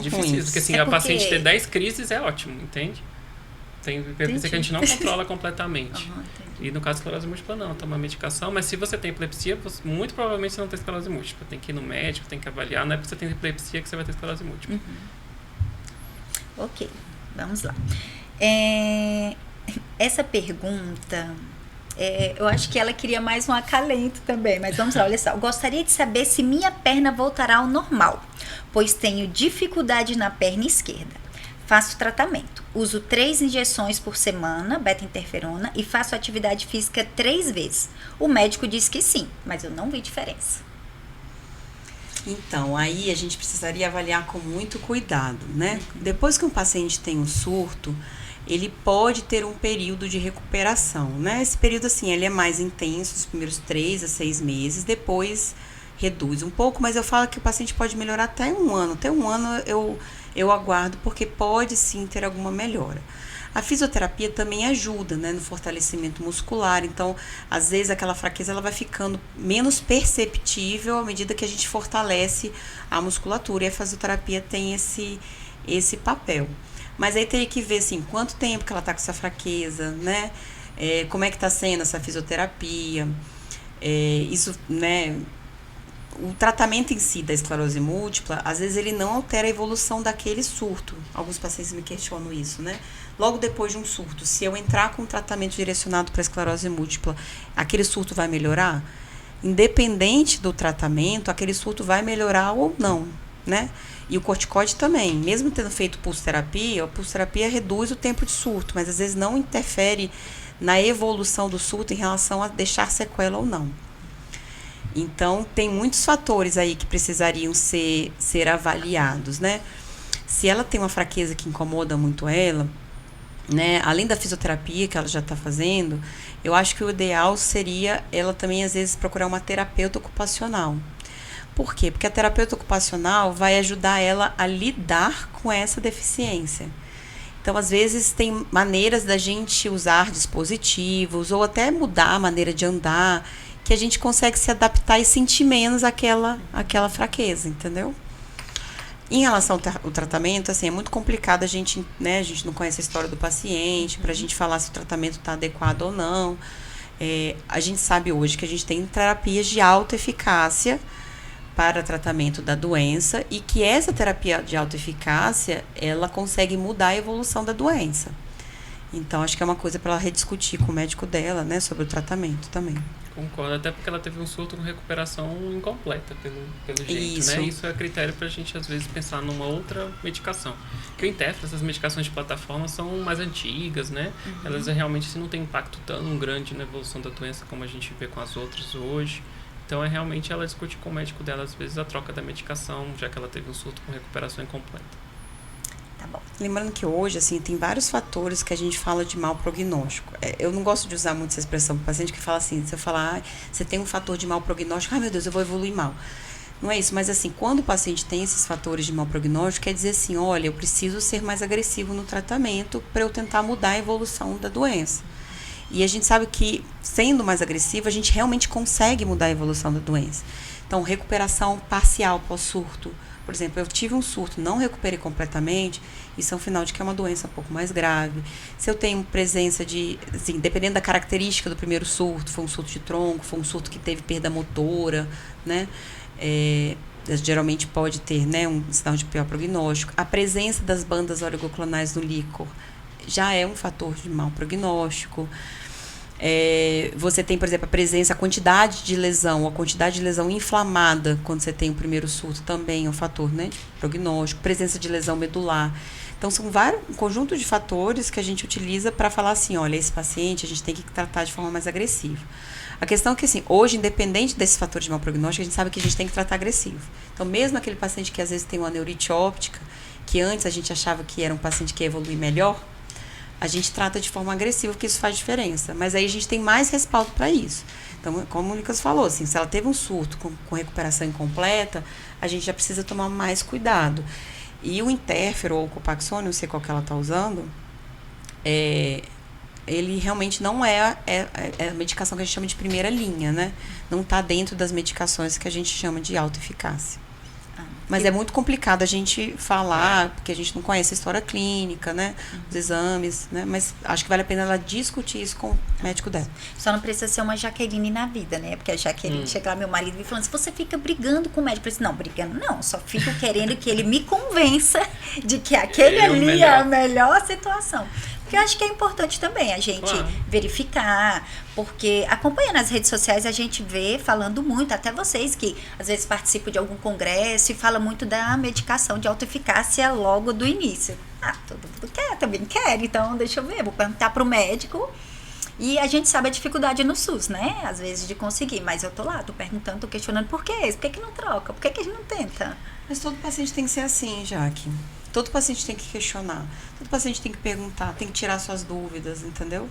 difíceis. Ruins. Porque assim, a paciente ter 10 crises é ótimo, entende? Tem epilepsia que a gente não controla completamente. E no caso da esclerose múltipla, não, toma medicação. Mas se você tem epilepsia, muito provavelmente você não tem esclerose múltipla. Tem que ir no médico, tem que avaliar. Não é porque você tem epilepsia que você vai ter esclerose múltipla. Ok, vamos lá. Essa pergunta... eu acho que ela queria mais um acalento também, mas vamos lá, olha só. Eu gostaria de saber se minha perna voltará ao normal, pois tenho dificuldade na perna esquerda. Faço tratamento. Uso 3 injeções por semana, beta-interferona, e faço atividade física 3 vezes. O médico diz que sim, mas eu não vi diferença. Então, aí a gente precisaria avaliar com muito cuidado, né? Depois que um paciente tem um surto, ele pode ter um período de recuperação, né? Esse período, assim, ele é mais intenso, os primeiros 3 a 6 meses, depois reduz um pouco, mas eu falo que o paciente pode melhorar até 1 ano. Até 1 ano eu aguardo, porque pode sim ter alguma melhora. A fisioterapia também ajuda, né, no fortalecimento muscular, então, às vezes, aquela fraqueza ela vai ficando menos perceptível à medida que a gente fortalece a musculatura, e a fisioterapia tem esse papel. Mas aí teria que ver, assim, quanto tempo que ela tá com essa fraqueza, né? Como é que tá sendo essa fisioterapia. Isso, né? O tratamento em si da esclerose múltipla, às vezes ele não altera a evolução daquele surto. Alguns pacientes me questionam isso, né? Logo depois de um surto, se eu entrar com um tratamento direcionado para esclerose múltipla, aquele surto vai melhorar? Independente do tratamento, aquele surto vai melhorar ou não. né? E o corticoide também, mesmo tendo feito pulsoterapia, a pulsoterapia reduz o tempo de surto, mas às vezes não interfere na evolução do surto em relação a deixar sequela ou não. Então, tem muitos fatores aí que precisariam ser avaliados, né? Se ela tem uma fraqueza que incomoda muito ela, né, além da fisioterapia que ela já está fazendo, eu acho que o ideal seria ela também, às vezes, procurar uma terapeuta ocupacional. Por quê? Porque a terapeuta ocupacional vai ajudar ela a lidar com essa deficiência. Então, às vezes, tem maneiras da gente usar dispositivos ou até mudar a maneira de andar, que a gente consegue se adaptar e sentir menos aquela fraqueza, entendeu? Em relação ao tratamento, assim, é muito complicado a gente não conhece a história do paciente, para a gente falar se o tratamento está adequado ou não. A gente sabe hoje que a gente tem terapias de alta eficácia para tratamento da doença e que essa terapia de alta eficácia, ela consegue mudar a evolução da doença. Então, acho que é uma coisa para ela rediscutir com o médico dela, né, sobre o tratamento também. Concordo, até porque ela teve um surto com recuperação incompleta, pelo jeito, Isso. né? Isso é critério pra gente, às vezes, pensar numa outra medicação. Porque o Interferon, essas medicações de plataforma são mais antigas, né? Elas realmente não têm impacto tão grande na evolução da doença como a gente vê com as outras hoje. Então, realmente ela discute com o médico dela, às vezes, a troca da medicação, já que ela teve um surto com recuperação incompleta. Tá bom. Lembrando que hoje, assim, tem vários fatores que a gente fala de mau prognóstico. Eu não gosto de usar muito essa expressão para o paciente que fala assim, se eu falar, você tem um fator de mau prognóstico, meu Deus, eu vou evoluir mal. Não é isso, mas assim, quando o paciente tem esses fatores de mau prognóstico, quer dizer assim, olha, eu preciso ser mais agressivo no tratamento para eu tentar mudar a evolução da doença. E a gente sabe que, sendo mais agressivo, a gente realmente consegue mudar a evolução da doença. Então, recuperação parcial pós-surto. Por exemplo, eu tive um surto, não recuperei completamente, isso é um sinal de que é uma doença um pouco mais grave. Se eu tenho presença de, assim, dependendo da característica do primeiro surto, foi um surto de tronco, foi um surto que teve perda motora, né? Geralmente pode ter, né, um sinal de pior prognóstico. A presença das bandas oligoclonais no líquor já é um fator de mau prognóstico. Você tem, por exemplo, a quantidade de lesão, a quantidade de lesão inflamada quando você tem o primeiro surto também é um fator, né, de prognóstico, presença de lesão medular. Então, são um conjunto de fatores que a gente utiliza para falar assim, olha, esse paciente a gente tem que tratar de forma mais agressiva. A questão é que, assim, hoje, independente desses fatores de mau prognóstico, a gente sabe que a gente tem que tratar agressivo. Então, mesmo aquele paciente que às vezes tem uma neurite óptica, que antes a gente achava que era um paciente que ia evoluir melhor, a gente trata de forma agressiva, porque isso faz diferença. Mas aí a gente tem mais respaldo para isso. Então, como o Lucas falou, assim, se ela teve um surto com recuperação incompleta, a gente já precisa tomar mais cuidado. E o Interferon ou o Copaxone, não sei qual que ela está usando, ele realmente não é a medicação que a gente chama de primeira linha, né? Não está dentro das medicações que a gente chama de alta eficácia. Mas é muito complicado a gente falar, porque a gente não conhece a história clínica, né? Os exames, né? Mas acho que vale a pena ela discutir isso com o médico dela. Só não precisa ser uma Jaqueline na vida, né? Porque a Jaqueline chega lá, meu marido me falando, se você fica brigando com o médico, eu disse, não, brigando não, só fico querendo que ele me convença de que aquele ali é a melhor situação. Porque eu acho que é importante também a gente verificar, porque acompanhando as redes sociais a gente vê falando muito, até vocês que às vezes participam de algum congresso e fala muito da medicação de alta eficácia logo do início. Todo mundo quer, também quer, então deixa eu ver, vou perguntar pro médico. E a gente sabe a dificuldade no SUS, né? Às vezes de conseguir, mas eu tô lá, tô perguntando, tô questionando por que isso, por que não troca, por que a gente não tenta? Mas todo paciente tem que ser assim, Jaque. Todo paciente tem que questionar, todo paciente tem que perguntar, tem que tirar suas dúvidas, entendeu?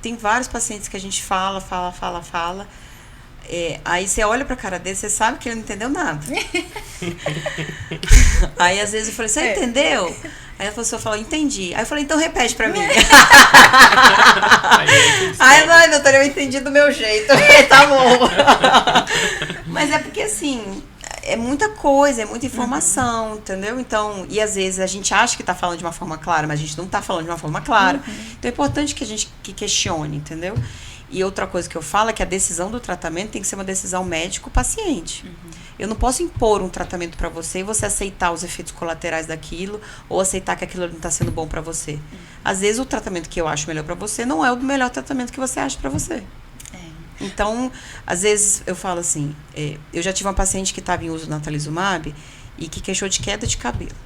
Tem vários pacientes que a gente fala. Aí você olha pra cara dele, você sabe que ele não entendeu nada. Aí às vezes eu falei, você entendeu? Aí a pessoa falou, entendi. Aí eu falei, então repete pra mim. Ai, doutora, eu entendi do meu jeito. Tá bom. Mas é porque assim, é muita coisa, é muita informação, entendeu? Então, e às vezes a gente acha que tá falando de uma forma clara, mas a gente não tá falando de uma forma clara. Então é importante que a gente questione, entendeu? E outra coisa que eu falo é que a decisão do tratamento tem que ser uma decisão médico-paciente. Eu não posso impor um tratamento para você e você aceitar os efeitos colaterais daquilo ou aceitar que aquilo não está sendo bom para você. Às vezes o tratamento que eu acho melhor para você não é o melhor tratamento que você acha para você. Então, às vezes eu falo assim, eu já tive uma paciente que estava em uso do natalizumab e que queixou de queda de cabelo.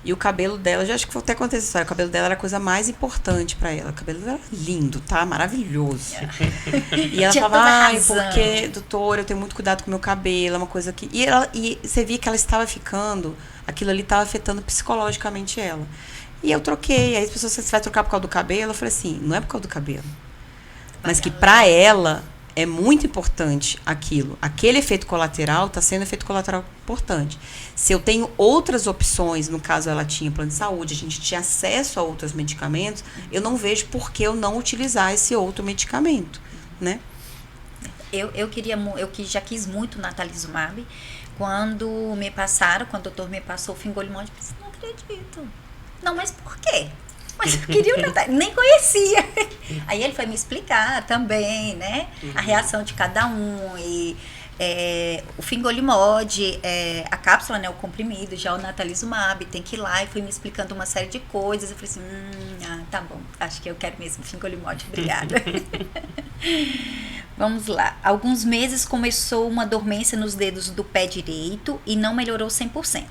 E o cabelo dela, já acho que vou até contar essa história, o cabelo dela era a coisa mais importante pra ela. O cabelo dela era lindo, tá? Maravilhoso. E ela falava, ai, porque, doutora, eu tenho muito cuidado com o meu cabelo, é uma coisa que... E você via que ela estava ficando, aquilo ali estava afetando psicologicamente ela. E eu troquei, aí as pessoas, você vai trocar por causa do cabelo? Eu falei assim, não é por causa do cabelo. Mas que pra ela... é muito importante aquilo. Aquele efeito colateral está sendo efeito colateral importante. Se eu tenho outras opções, no caso ela tinha plano de saúde, a gente tinha acesso a outros medicamentos, eu não vejo por que eu não utilizar esse outro medicamento, né? Eu já quis muito natalizumab. Quando me passaram, quando o doutor me passou o fingolimod, eu pensei, não acredito. Não, mas por quê? Mas eu queria o Natal, nem conhecia. Aí ele foi me explicar também, né? A reação de cada um. E o fingolimod, a cápsula, né? O comprimido, já o natalizumab, tem que ir lá. E foi me explicando uma série de coisas. Eu falei assim, tá bom. Acho que eu quero mesmo fingolimod, obrigada. Vamos lá. Alguns meses começou uma dormência nos dedos do pé direito e não melhorou 100%.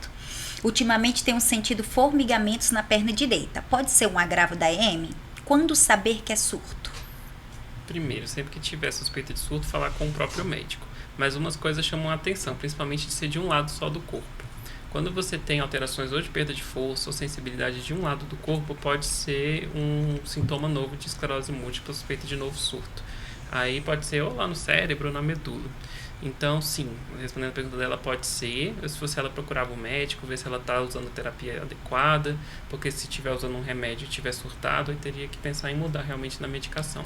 Ultimamente tenho sentido formigamentos na perna direita. Pode ser um agravo da EM? Quando saber que é surto? Primeiro, sempre que tiver suspeita de surto, falar com o próprio médico. Mas umas coisas chamam a atenção, principalmente de ser de um lado só do corpo. Quando você tem alterações ou de perda de força ou sensibilidade de um lado do corpo, pode ser um sintoma novo de esclerose múltipla, suspeita de novo surto. Aí pode ser ou lá no cérebro ou na medula. Então, sim, respondendo a pergunta dela, pode ser. Se fosse ela procurava o médico, ver se ela está usando a terapia adequada, porque se estiver usando um remédio e estiver surtado, aí teria que pensar em mudar realmente na medicação.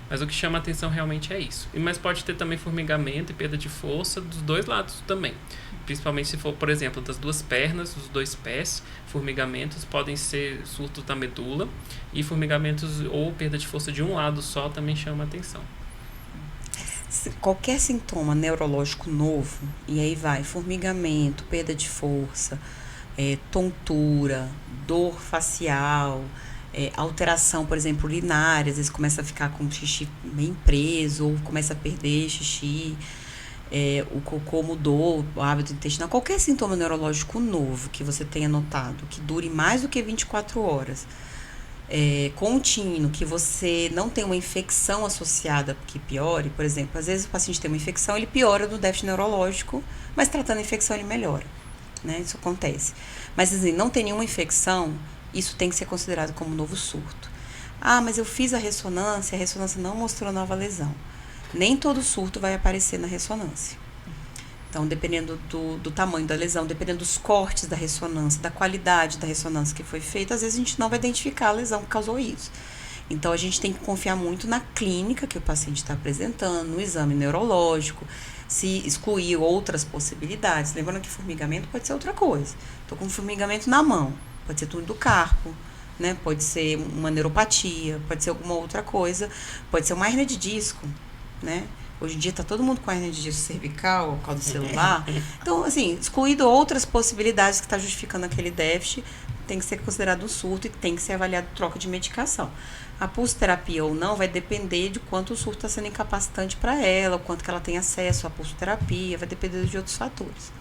Mas o que chama a atenção realmente é isso. Mas pode ter também formigamento e perda de força dos dois lados também. Principalmente se for, por exemplo, das duas pernas, dos dois pés, formigamentos podem ser surtos da medula, e formigamentos ou perda de força de um lado só também chama a atenção. Qualquer sintoma neurológico novo, e aí vai formigamento, perda de força, tontura, dor facial, alteração, por exemplo, urinária, às vezes começa a ficar com o xixi bem preso, ou começa a perder xixi, o cocô mudou, o hábito intestinal, qualquer sintoma neurológico novo que você tenha notado, que dure mais do que 24 horas, contínuo, que você não tem uma infecção associada que piore, por exemplo, às vezes o paciente tem uma infecção, ele piora do déficit neurológico, mas tratando a infecção ele melhora, né? Isso acontece. Mas assim, não tem nenhuma infecção, isso tem que ser considerado como novo surto. Ah, mas eu fiz a ressonância não mostrou nova lesão. Nem todo surto vai aparecer na ressonância. Então, dependendo do tamanho da lesão, dependendo dos cortes da ressonância, da qualidade da ressonância que foi feita, às vezes a gente não vai identificar a lesão que causou isso. Então, a gente tem que confiar muito na clínica que o paciente está apresentando, no exame neurológico, se excluir outras possibilidades. Lembrando que formigamento pode ser outra coisa. Estou com formigamento na mão, pode ser túnel do carpo, né? Pode ser uma neuropatia, pode ser alguma outra coisa, pode ser uma hérnia de disco, né? Hoje em dia está todo mundo com a hérnia de disco cervical, por causa do celular. Então, assim, excluído outras possibilidades que está justificando aquele déficit, tem que ser considerado um surto e tem que ser avaliado troca de medicação. A pulsoterapia ou não vai depender de quanto o surto está sendo incapacitante para ela, o quanto que ela tem acesso à pulsoterapia, vai depender de outros fatores.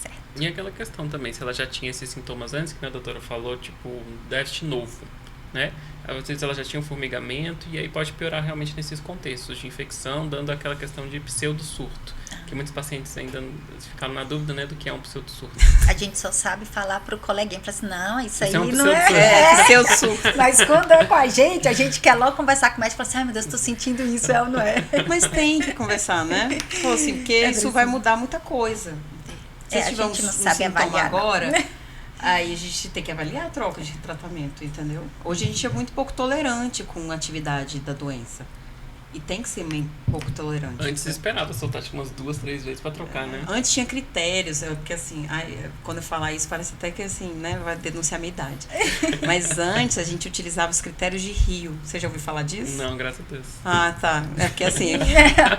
Certo. E aquela questão também, se ela já tinha esses sintomas antes, que a doutora falou, tipo, déficit novo, né? Às vezes ela já tinha um formigamento e aí pode piorar realmente nesses contextos de infecção, dando aquela questão de pseudo-surto, que muitos pacientes ainda ficaram na dúvida, né, do que é um pseudo-surto. A gente só sabe falar pro coleguinha, fala assim, não, isso aí um não é pseudo-surto. Mas quando é com a gente quer logo conversar com o médico e fala assim, ai meu Deus, tô sentindo isso, é ou não é? Mas tem que conversar, né? Pô, assim, porque isso vai mudar muita coisa. Se a gente não sabe avaliar agora, aí a gente tem que avaliar a troca de tratamento, entendeu? Hoje a gente é muito pouco tolerante com a atividade da doença. E tem que ser meio pouco tolerante. Antes esperava soltar tipo umas 2, 3 vezes pra trocar, né? Antes tinha critérios, porque assim, quando eu falar isso parece até que assim, né, vai denunciar a minha idade. Mas antes a gente utilizava os critérios de Rio. Você já ouviu falar disso? Não, graças a Deus. Ah, tá. É porque assim,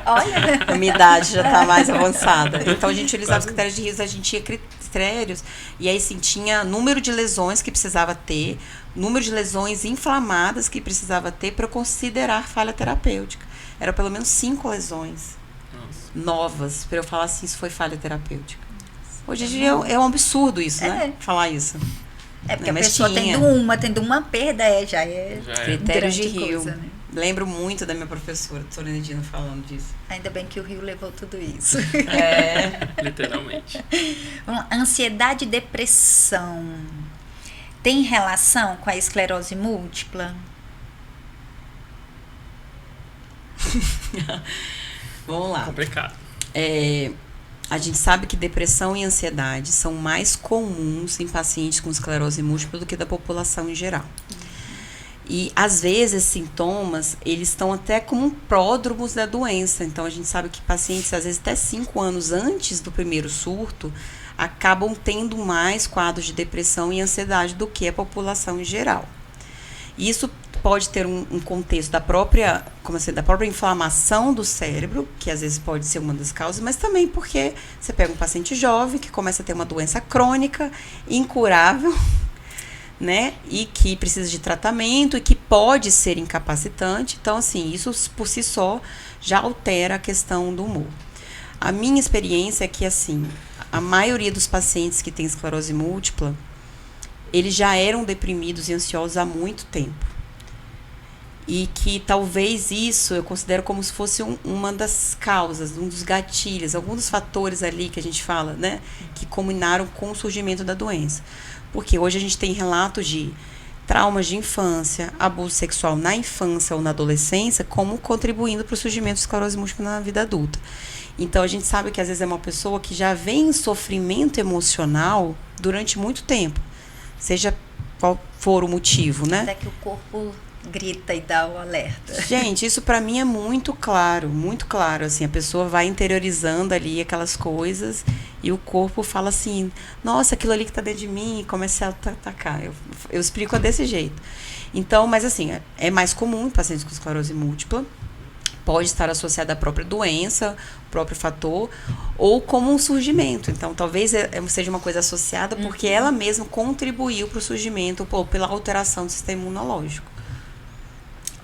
Olha, a minha idade já tá mais avançada. Então a gente utilizava os critérios de Rio, a gente tinha critérios, e aí sim, tinha número de lesões que precisava ter, número de lesões inflamadas que precisava ter para considerar falha terapêutica. Era pelo menos 5 lesões. novas para eu falar assim, isso foi falha terapêutica. Hoje em dia é um absurdo isso, né? Falar isso. Porque Não, a pessoa tendo uma perda, já é critério de Rio. Coisa, né? Lembro muito da minha professora, Sorene Dino, falando disso. Ainda bem que o Rio levou tudo isso. Literalmente. Ansiedade e depressão tem relação com a esclerose múltipla? Vamos lá. Complicado. A gente sabe que depressão e ansiedade são mais comuns em pacientes com esclerose múltipla do que da população em geral. E, às vezes, sintomas, eles estão até como pródromos da doença. Então, a gente sabe que pacientes, às vezes, até 5 anos antes do primeiro surto, acabam tendo mais quadros de depressão e ansiedade do que a população em geral. Isso pode ter um contexto da própria inflamação do cérebro, que às vezes pode ser uma das causas, mas também porque você pega um paciente jovem que começa a ter uma doença crônica, incurável, né, e que precisa de tratamento e que pode ser incapacitante. Então, assim, isso por si só já altera a questão do humor. A minha experiência é que, assim, a maioria dos pacientes que têm esclerose múltipla, eles já eram deprimidos e ansiosos há muito tempo. E que talvez isso eu considero como se fosse uma das causas, um dos gatilhos, alguns dos fatores ali que a gente fala, né, que culminaram com o surgimento da doença. Porque hoje a gente tem relatos de traumas de infância, abuso sexual na infância ou na adolescência, como contribuindo para o surgimento de esclerose múltipla na vida adulta. Então, a gente sabe que às vezes é uma pessoa que já vem em sofrimento emocional durante muito tempo, seja qual for o motivo, né? Até que o corpo grita e dá o alerta. Gente, isso para mim é muito claro, assim, a pessoa vai interiorizando ali aquelas coisas e o corpo fala assim, nossa, aquilo ali que tá dentro de mim, e começa a atacar. Eu explico desse jeito. Então, mas assim, é mais comum em pacientes com esclerose múltipla, pode estar associada à própria doença, o próprio fator, ou como um surgimento. Então, talvez seja uma coisa associada porque ela mesma contribuiu para o surgimento ou pela alteração do sistema imunológico.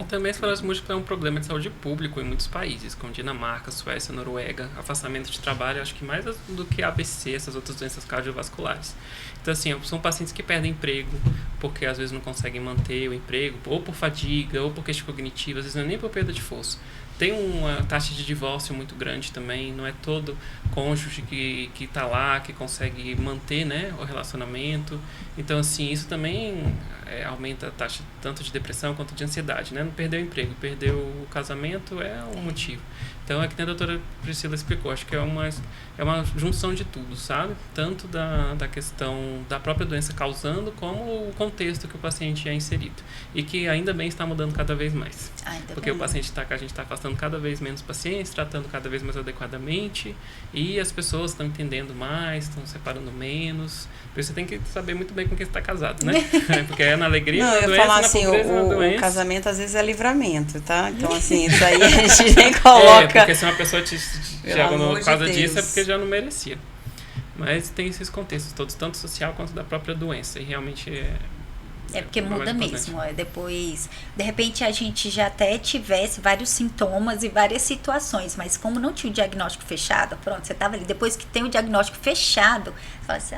Também a esclerose múltipla é um problema de saúde público em muitos países, como Dinamarca, Suécia, Noruega, afastamento de trabalho, acho que mais do que ABC, essas outras doenças cardiovasculares. Então, assim, são pacientes que perdem emprego, porque às vezes não conseguem manter o emprego, ou por fadiga, ou por queixa cognitiva, às vezes não é nem por perda de força. Tem uma taxa de divórcio muito grande também, não é todo cônjuge que está lá, que consegue manter, né, o relacionamento. Então, assim, isso também aumenta a taxa tanto de depressão quanto de ansiedade, né? Não perder o emprego, perder o casamento é um motivo. Então, é que a doutora Priscila explicou, acho que é uma junção de tudo, sabe? Tanto da questão da própria doença causando, como o contexto que o paciente é inserido. E que ainda bem está mudando cada vez mais. Porque o paciente a gente está afastando cada vez menos pacientes, tratando cada vez mais adequadamente, e as pessoas estão entendendo mais, estão separando menos. Por isso você tem que saber muito bem com quem você está casado, né? Porque é na alegria, na doença, na pobreza, na doença. O casamento às vezes é livramento, tá? Então, assim, isso aí a gente nem coloca. Porque se uma pessoa te chegou por causa disso, é porque já não merecia. Mas tem esses contextos todos, tanto social quanto da própria doença. E realmente porque muda mesmo. Depois, de repente, a gente já até tivesse vários sintomas e várias situações, mas como não tinha o diagnóstico fechado, pronto, você estava ali. Depois que tem o diagnóstico fechado, você fala assim,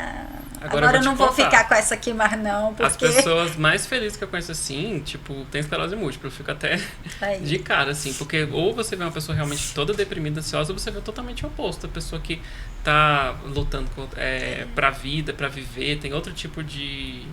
agora eu não vou ficar com essa aqui mais não, porque... As pessoas mais felizes que eu conheço assim, tipo, tem esclerose múltipla, eu fico até de cara, assim, porque ou você vê uma pessoa realmente toda deprimida, ansiosa, ou você vê totalmente o oposto, a pessoa que tá lutando pra vida, pra viver, tem outro tipo de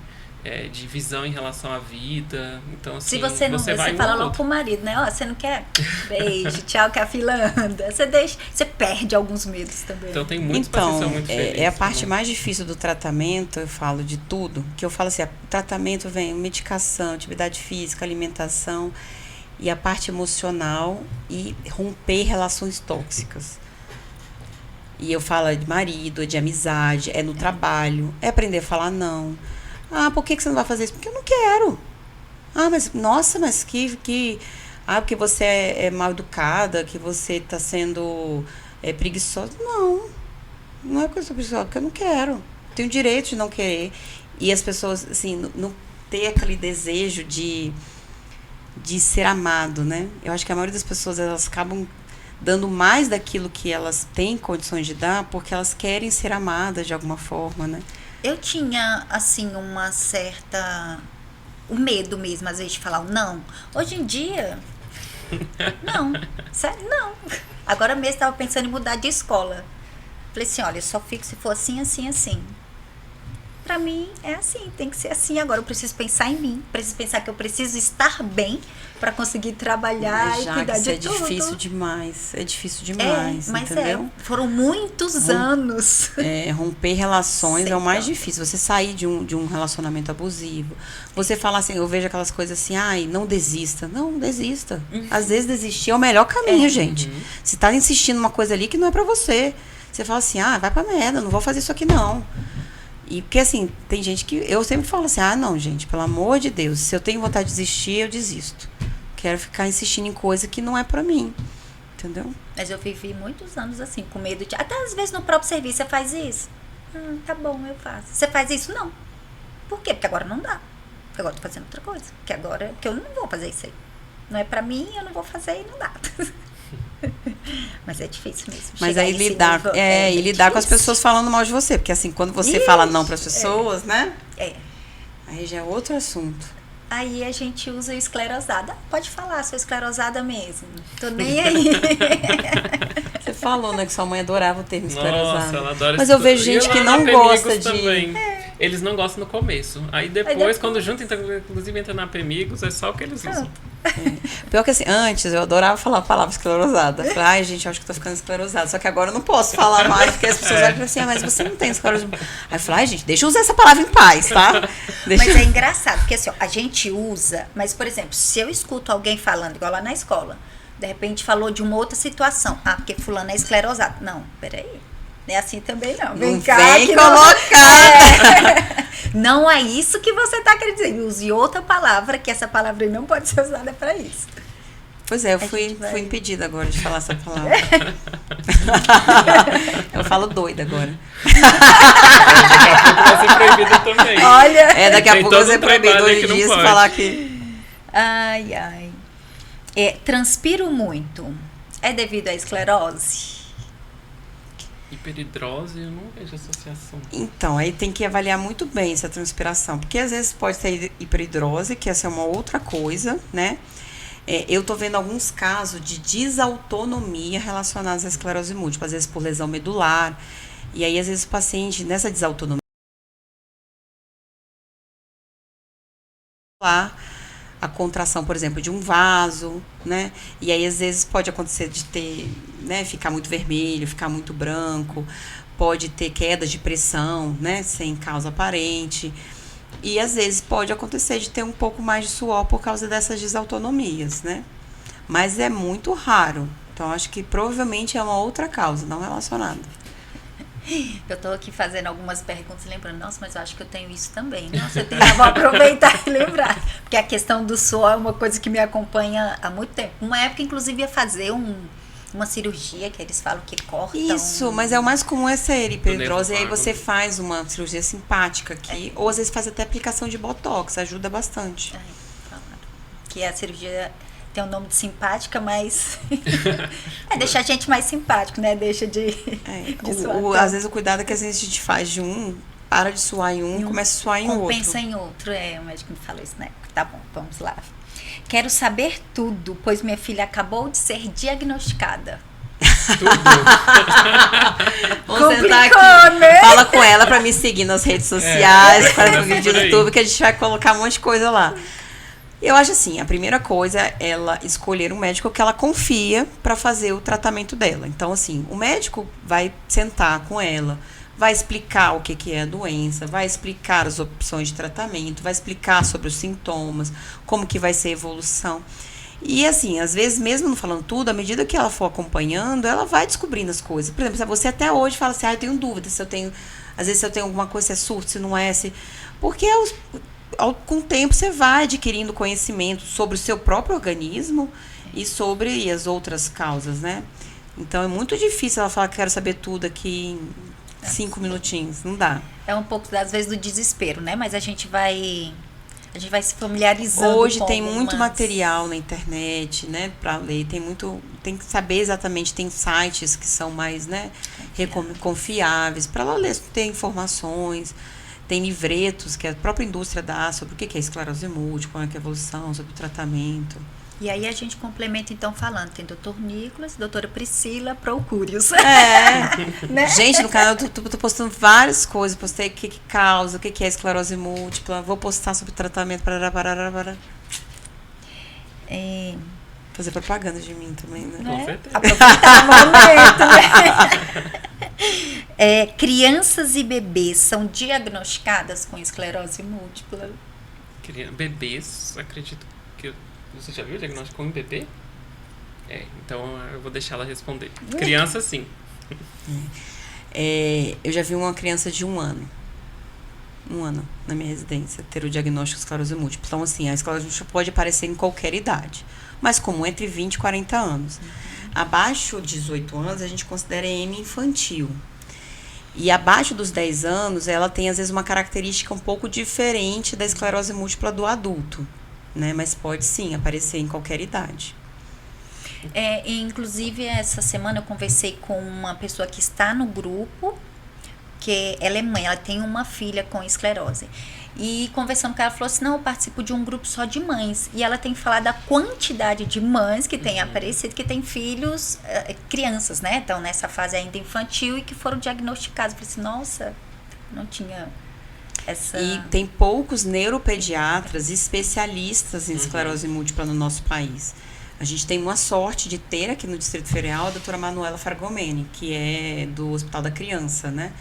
visão em relação à vida. Então, assim, se você não você fala logo pro marido, né? Você não quer? Beijo, tchau, que a fila anda. Você perde alguns medos também. Então, tem muitos pacientes que são muito felizes. É a parte mais difícil do tratamento, eu falo de tudo, que eu falo assim, o tratamento vem medicação, atividade física, alimentação, e a parte emocional e romper relações tóxicas. E eu falo de marido, de amizade, no trabalho, aprender a falar não. Por que você não vai fazer isso? Porque eu não quero. Mas, nossa, mas porque você é mal educada, que você está sendo preguiçosa. Não é que eu sou preguiçosa, porque eu não quero. Tenho o direito de não querer. E as pessoas, assim, não ter aquele desejo de ser amado, né? Eu acho que a maioria das pessoas, elas acabam dando mais daquilo que elas têm condições de dar, porque elas querem ser amadas de alguma forma, né? Eu tinha, assim, uma certa... o medo mesmo, às vezes, de falar não. Hoje em dia, não. Sério, não. Agora mesmo estava pensando em mudar de escola. Falei assim, olha, eu só fico se for assim, assim, assim. Pra mim, é assim, tem que ser assim. Agora eu preciso pensar em mim. Preciso pensar que eu preciso estar bem para conseguir trabalhar e cuidar de tudo. É difícil demais. É difícil demais, mas entendeu? Foram muitos anos. Romper relações é o mais Sempre. difícil. Você sair de um relacionamento abusivo. Você falar assim, eu vejo aquelas coisas assim, ai, não desista. Não desista. Às vezes desistir é o melhor caminho, gente. Se tá insistindo numa coisa ali que não é pra você. Você fala assim, vai pra merda, não vou fazer isso aqui não. E porque assim, tem gente que... Eu sempre falo assim, não, gente, pelo amor de Deus, se eu tenho vontade de desistir, eu desisto. Quero ficar insistindo em coisa que não é pra mim. Entendeu? Mas eu vivi muitos anos assim, com medo de... Até às vezes no próprio serviço, você faz isso? Tá bom, eu faço. Você faz isso? Não. Por quê? Porque agora não dá. Porque agora eu tô fazendo outra coisa. Porque eu não vou fazer isso aí. Não é pra mim, eu não vou fazer e não dá. Mas é difícil mesmo. Mas aí lidar com as pessoas falando mal de você. Porque assim, quando você fala não para as pessoas, né? Aí já é outro assunto. Aí a gente usa o esclerosada. Pode falar, sou esclerosada mesmo. Tô nem aí. Você falou, né, que sua mãe adorava o termo esclerosada. Nossa, ela adora. Mas eu vejo gente que não gosta de... Também. Eles não gostam no começo. Aí depois, quando junta, inclusive entra na Apemigos, é só o que eles usam. Pior que assim, antes eu adorava falar a palavra esclerosada. Eu falei, ai, gente, acho que tô ficando esclerosada. Só que agora eu não posso falar mais, porque as pessoas olham assim, mas você não tem esclerose. Aí eu falei, ai, gente, deixa eu usar essa palavra em paz, tá? Mas é engraçado, porque assim, a gente usa, mas, por exemplo, se eu escuto alguém falando, igual lá na escola, de repente falou de uma outra situação. Porque fulano é esclerosado. Não, peraí. Não é assim também, não. Vem cá, que colocar. Não é isso que você está querendo dizer. Use outra palavra, que essa palavra não pode ser usada para isso. Pois é, eu fui impedida agora de falar essa palavra. Eu falo doida agora. Daqui a pouco vai ser proibida também. Olha. Daqui a pouco vai ser proibido hoje em dia se falar que... Ai. Transpiro muito. É devido à esclerose? Hiperidrose, eu não vejo associação. Então, aí tem que avaliar muito bem essa transpiração, porque às vezes pode ter hiperidrose, que essa é uma outra coisa, né? Eu tô vendo alguns casos de desautonomia relacionados à esclerose múltipla, às vezes por lesão medular, e aí às vezes o paciente, nessa desautonomia, a contração, por exemplo, de um vaso, né? E aí, às vezes, pode acontecer de ter, né, ficar muito vermelho, ficar muito branco, pode ter queda de pressão, né, sem causa aparente. E, às vezes, pode acontecer de ter um pouco mais de suor por causa dessas desautonomias, né? Mas é muito raro. Então, acho que provavelmente é uma outra causa, não relacionada. Eu tô aqui fazendo algumas perguntas, lembrando, nossa, mas eu acho que eu tenho isso também. Nossa, eu vou aproveitar e lembrar. Porque a questão do suor é uma coisa que me acompanha há muito tempo. Uma época, inclusive, ia fazer uma cirurgia, que eles falam que cortam. Isso, mas é o mais comum ser hiperidrose, e aí você faz uma cirurgia simpática aqui, ou às vezes faz até aplicação de botox, ajuda bastante. Que a cirurgia tem o nome de simpática, mas deixa a gente mais simpático, né? Deixa de suar. Às vezes o cuidado é que às vezes a gente faz de para de suar em um, começa a suar em outro. Compensa em outro, o médico me falou isso na época. Tá bom, vamos lá. Quero saber tudo, pois minha filha acabou de ser diagnosticada. Vamos sentar aqui. Né? Fala com ela para me seguir nas redes sociais, para o vídeo do YouTube, que a gente vai colocar um monte de coisa lá. Eu acho assim, a primeira coisa é ela escolher um médico que ela confia para fazer o tratamento dela. Então, assim, o médico vai sentar com ela, vai explicar o que é a doença, vai explicar as opções de tratamento, vai explicar sobre os sintomas, como que vai ser a evolução. E assim, às vezes, mesmo não falando tudo, à medida que ela for acompanhando, ela vai descobrindo as coisas. Por exemplo, se você até hoje fala assim, eu tenho dúvida se eu tenho, às vezes se eu tenho alguma coisa, se é surto, se não é, porque com o tempo você vai adquirindo conhecimento sobre o seu próprio organismo e sobre as outras causas, né? Então é muito difícil ela falar que quero saber tudo aqui em 5 minutinhos, não dá. É um pouco, às vezes, do desespero, né? Mas a gente vai A gente vai se familiarizando. Hoje tem muito material na internet, né, para ler. Tem que saber exatamente, tem sites que são mais, né, confiáveis para lá ler, ter informações. Tem livretos que a própria indústria dá sobre o que é esclerose múltipla, como é que é a evolução, sobre o tratamento. E aí a gente complementa, então, falando. Tem Dr. Nicolas, doutora Priscila, procure-os. Né? Gente, no canal eu tô postando várias coisas. Postei o que causa, o que é esclerose múltipla. Vou postar sobre tratamento. Fazer propaganda de mim também, né? Com certeza. Aproveitar o momento, né? Crianças e bebês são diagnosticadas com esclerose múltipla? Bebês, acredito que... Você já viu o diagnóstico com bebê? Então eu vou deixar ela responder. Criança, sim. Eu já vi uma criança de 1 ano. 1 ano na minha residência ter o diagnóstico de esclerose múltipla. Então, assim, a esclerose múltipla pode aparecer em qualquer idade, mas comum entre 20 e 40 anos. Abaixo de 18 anos, a gente considera EM infantil. E abaixo dos 10 anos, ela tem, às vezes, uma característica um pouco diferente da esclerose múltipla do adulto, né? Mas pode, sim, aparecer em qualquer idade. Inclusive, essa semana eu conversei com uma pessoa que está no grupo, que ela é mãe, ela tem uma filha com esclerose. E conversando com ela, falou assim, não, eu participo de um grupo só de mães. E ela tem falado da quantidade de mães que têm aparecido, que têm filhos, crianças, né? Estão nessa fase ainda infantil e que foram diagnosticados. Eu falei assim, nossa, não tinha essa... E tem poucos neuropediatras especialistas em esclerose múltipla no nosso país. A gente tem uma sorte de ter aqui no Distrito Federal a doutora Manuela Fargomeni, que é do Hospital da Criança, né?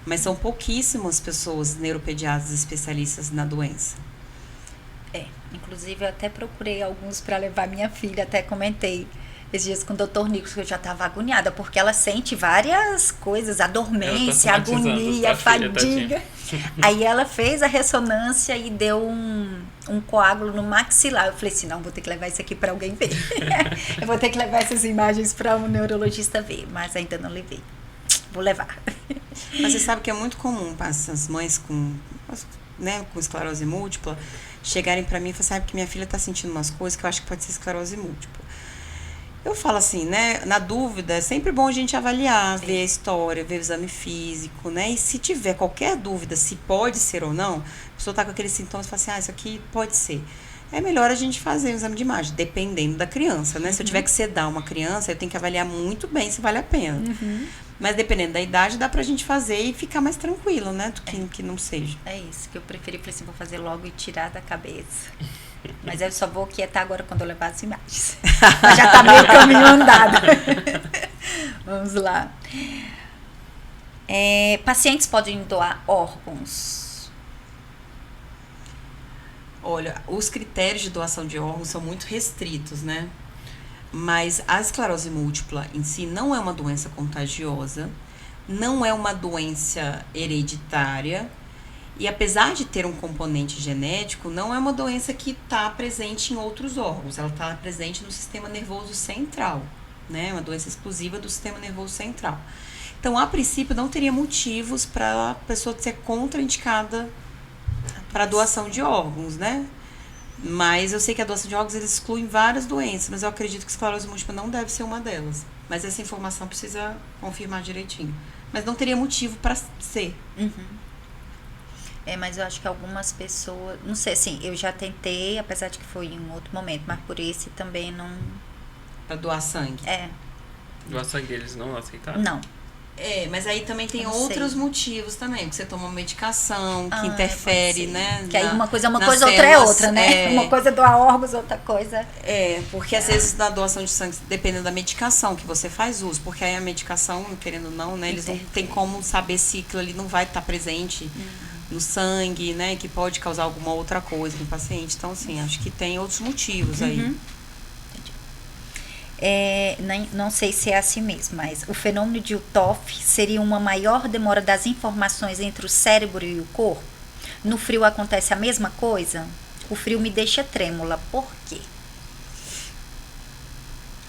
Mas são pouquíssimas pessoas neuropediatras especialistas na doença. Inclusive eu até procurei alguns para levar minha filha, até comentei esses dias com o Dr. Nicolas, que eu já estava agoniada, porque ela sente várias coisas, a dormência, a agonia, a fadiga. Aí ela fez a ressonância e deu um coágulo no maxilar. Eu falei assim, não, vou ter que levar isso aqui para alguém ver. Eu vou ter que levar essas imagens para um neurologista ver, mas ainda não levei. Vou levar. Mas você sabe que é muito comum para essas mães com esclerose múltipla chegarem para mim e falarem, sabe que minha filha está sentindo umas coisas que eu acho que pode ser esclerose múltipla. Eu falo assim, né, na dúvida, é sempre bom a gente avaliar, ver a história, ver o exame físico, né, e se tiver qualquer dúvida se pode ser ou não, a pessoa está com aqueles sintomas e fala assim, isso aqui pode ser. É melhor a gente fazer um exame de imagem, dependendo da criança, né, se eu tiver que sedar uma criança, eu tenho que avaliar muito bem se vale a pena. Mas dependendo da idade, dá pra gente fazer e ficar mais tranquilo, né, do que não seja. É isso, que eu preferi, falei assim, vou fazer logo e tirar da cabeça. Mas eu só vou quietar agora quando eu levar as imagens. Já tá meio caminho andado. Vamos lá. Pacientes podem doar órgãos? Olha, os critérios de doação de órgãos são muito restritos, né? Mas a esclerose múltipla em si não é uma doença contagiosa, não é uma doença hereditária. E apesar de ter um componente genético, não é uma doença que está presente em outros órgãos. Ela está presente no sistema nervoso central, né? É uma doença exclusiva do sistema nervoso central. Então, a princípio, não teria motivos para a pessoa ser contraindicada para a doação de órgãos, né? Mas eu sei que a doação de órgãos eles excluem várias doenças, mas eu acredito que a esclerose múltipla não deve ser uma delas. Mas essa informação precisa confirmar direitinho. Mas não teria motivo para ser. Mas eu acho que algumas pessoas, não sei, assim, eu já tentei, apesar de que foi em um outro momento, mas por esse também não... Para doar sangue? Doar sangue eles não aceitaram? Não. Mas aí também tem outros motivos também, porque você toma uma medicação que interfere, né? Que aí uma coisa é uma coisa, outra é outra, né? Uma coisa é doar órgãos, outra coisa... porque às vezes na doação de sangue, dependendo da medicação que você faz uso, porque aí a medicação, querendo ou não, né? Eles não tem como saber se aquilo ali não vai estar presente no sangue, né? Que pode causar alguma outra coisa no paciente. Então, assim, acho que tem outros motivos aí. Não sei se é assim mesmo, mas o fenômeno de UTOF seria uma maior demora das informações entre o cérebro e o corpo? No frio acontece a mesma coisa? O frio me deixa trêmula. Por quê?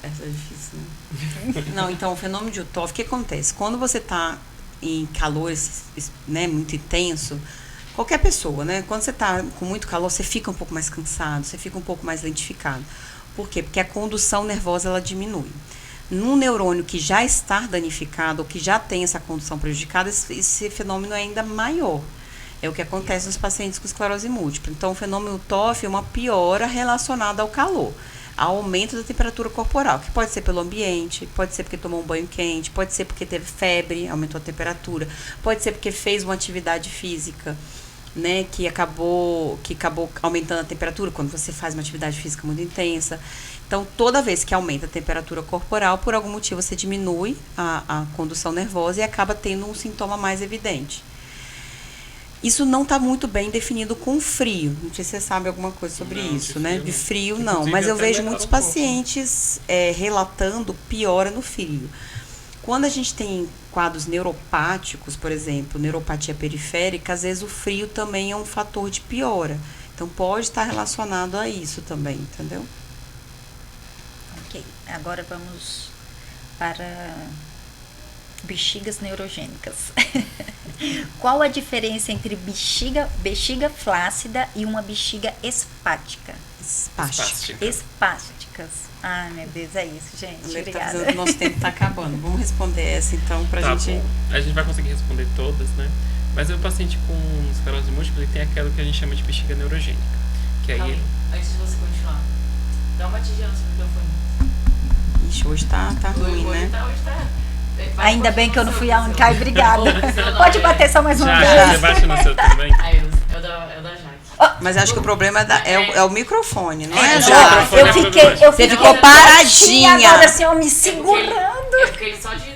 Essa é difícil, né? Não, então, o fenômeno de UTOF, o que acontece? Quando você está em calor, né, muito intenso, Qualquer pessoa, né? Quando você está com muito calor, você fica um pouco mais cansado, você fica um pouco mais lentificado. Por quê? Porque a condução nervosa, ela diminui. Num neurônio que já está danificado, ou que já tem essa condução prejudicada, esse fenômeno é ainda maior. É o que acontece nos pacientes com esclerose múltipla. Então, o fenômeno TOF é uma piora relacionada ao calor, ao aumento da temperatura corporal, que pode ser pelo ambiente, pode ser porque tomou um banho quente, pode ser porque teve febre, aumentou a temperatura, pode ser porque fez uma atividade física, né, que acabou aumentando a temperatura quando você faz uma atividade física muito intensa. Então, toda vez que aumenta a temperatura corporal, por algum motivo você diminui a condução nervosa e acaba tendo um sintoma mais evidente. Isso não está muito bem definido com frio. Não sei se você sabe alguma coisa sobre isso, né? De frio, não. Mas eu vejo muitos pacientes relatando piora no frio. Quando a gente tem quadros neuropáticos, por exemplo, neuropatia periférica, às vezes o frio também é um fator de piora. Então, pode estar relacionado a isso também, entendeu? Ok, agora vamos para bexigas neurogênicas. Qual a diferença entre bexiga flácida e uma bexiga espástica? Espásticas. Ai, meu Deus, é isso, gente. Obrigada. Tá, nosso tempo está acabando. Vamos responder essa, então, pra gente... Bom. A gente vai conseguir responder todas, né? Mas o paciente com esclerose múltipla, ele tem aquela que a gente chama de bexiga neurogênica. Que aí antes de você continuar, dá uma tidinha no seu microfone. Ixi, hoje tá ruim, né? Hoje tá. Ainda bem que eu não fui a única. Ai, obrigada. Pode bater só mais uma vez. Você bate no seu também? Aí, é o da Jaque. Mas acho que o problema é o microfone, não é, Jaque? Eu Você fiquei ficou paradinha. Agora assim, ó, me segurando. Eu fiquei só de...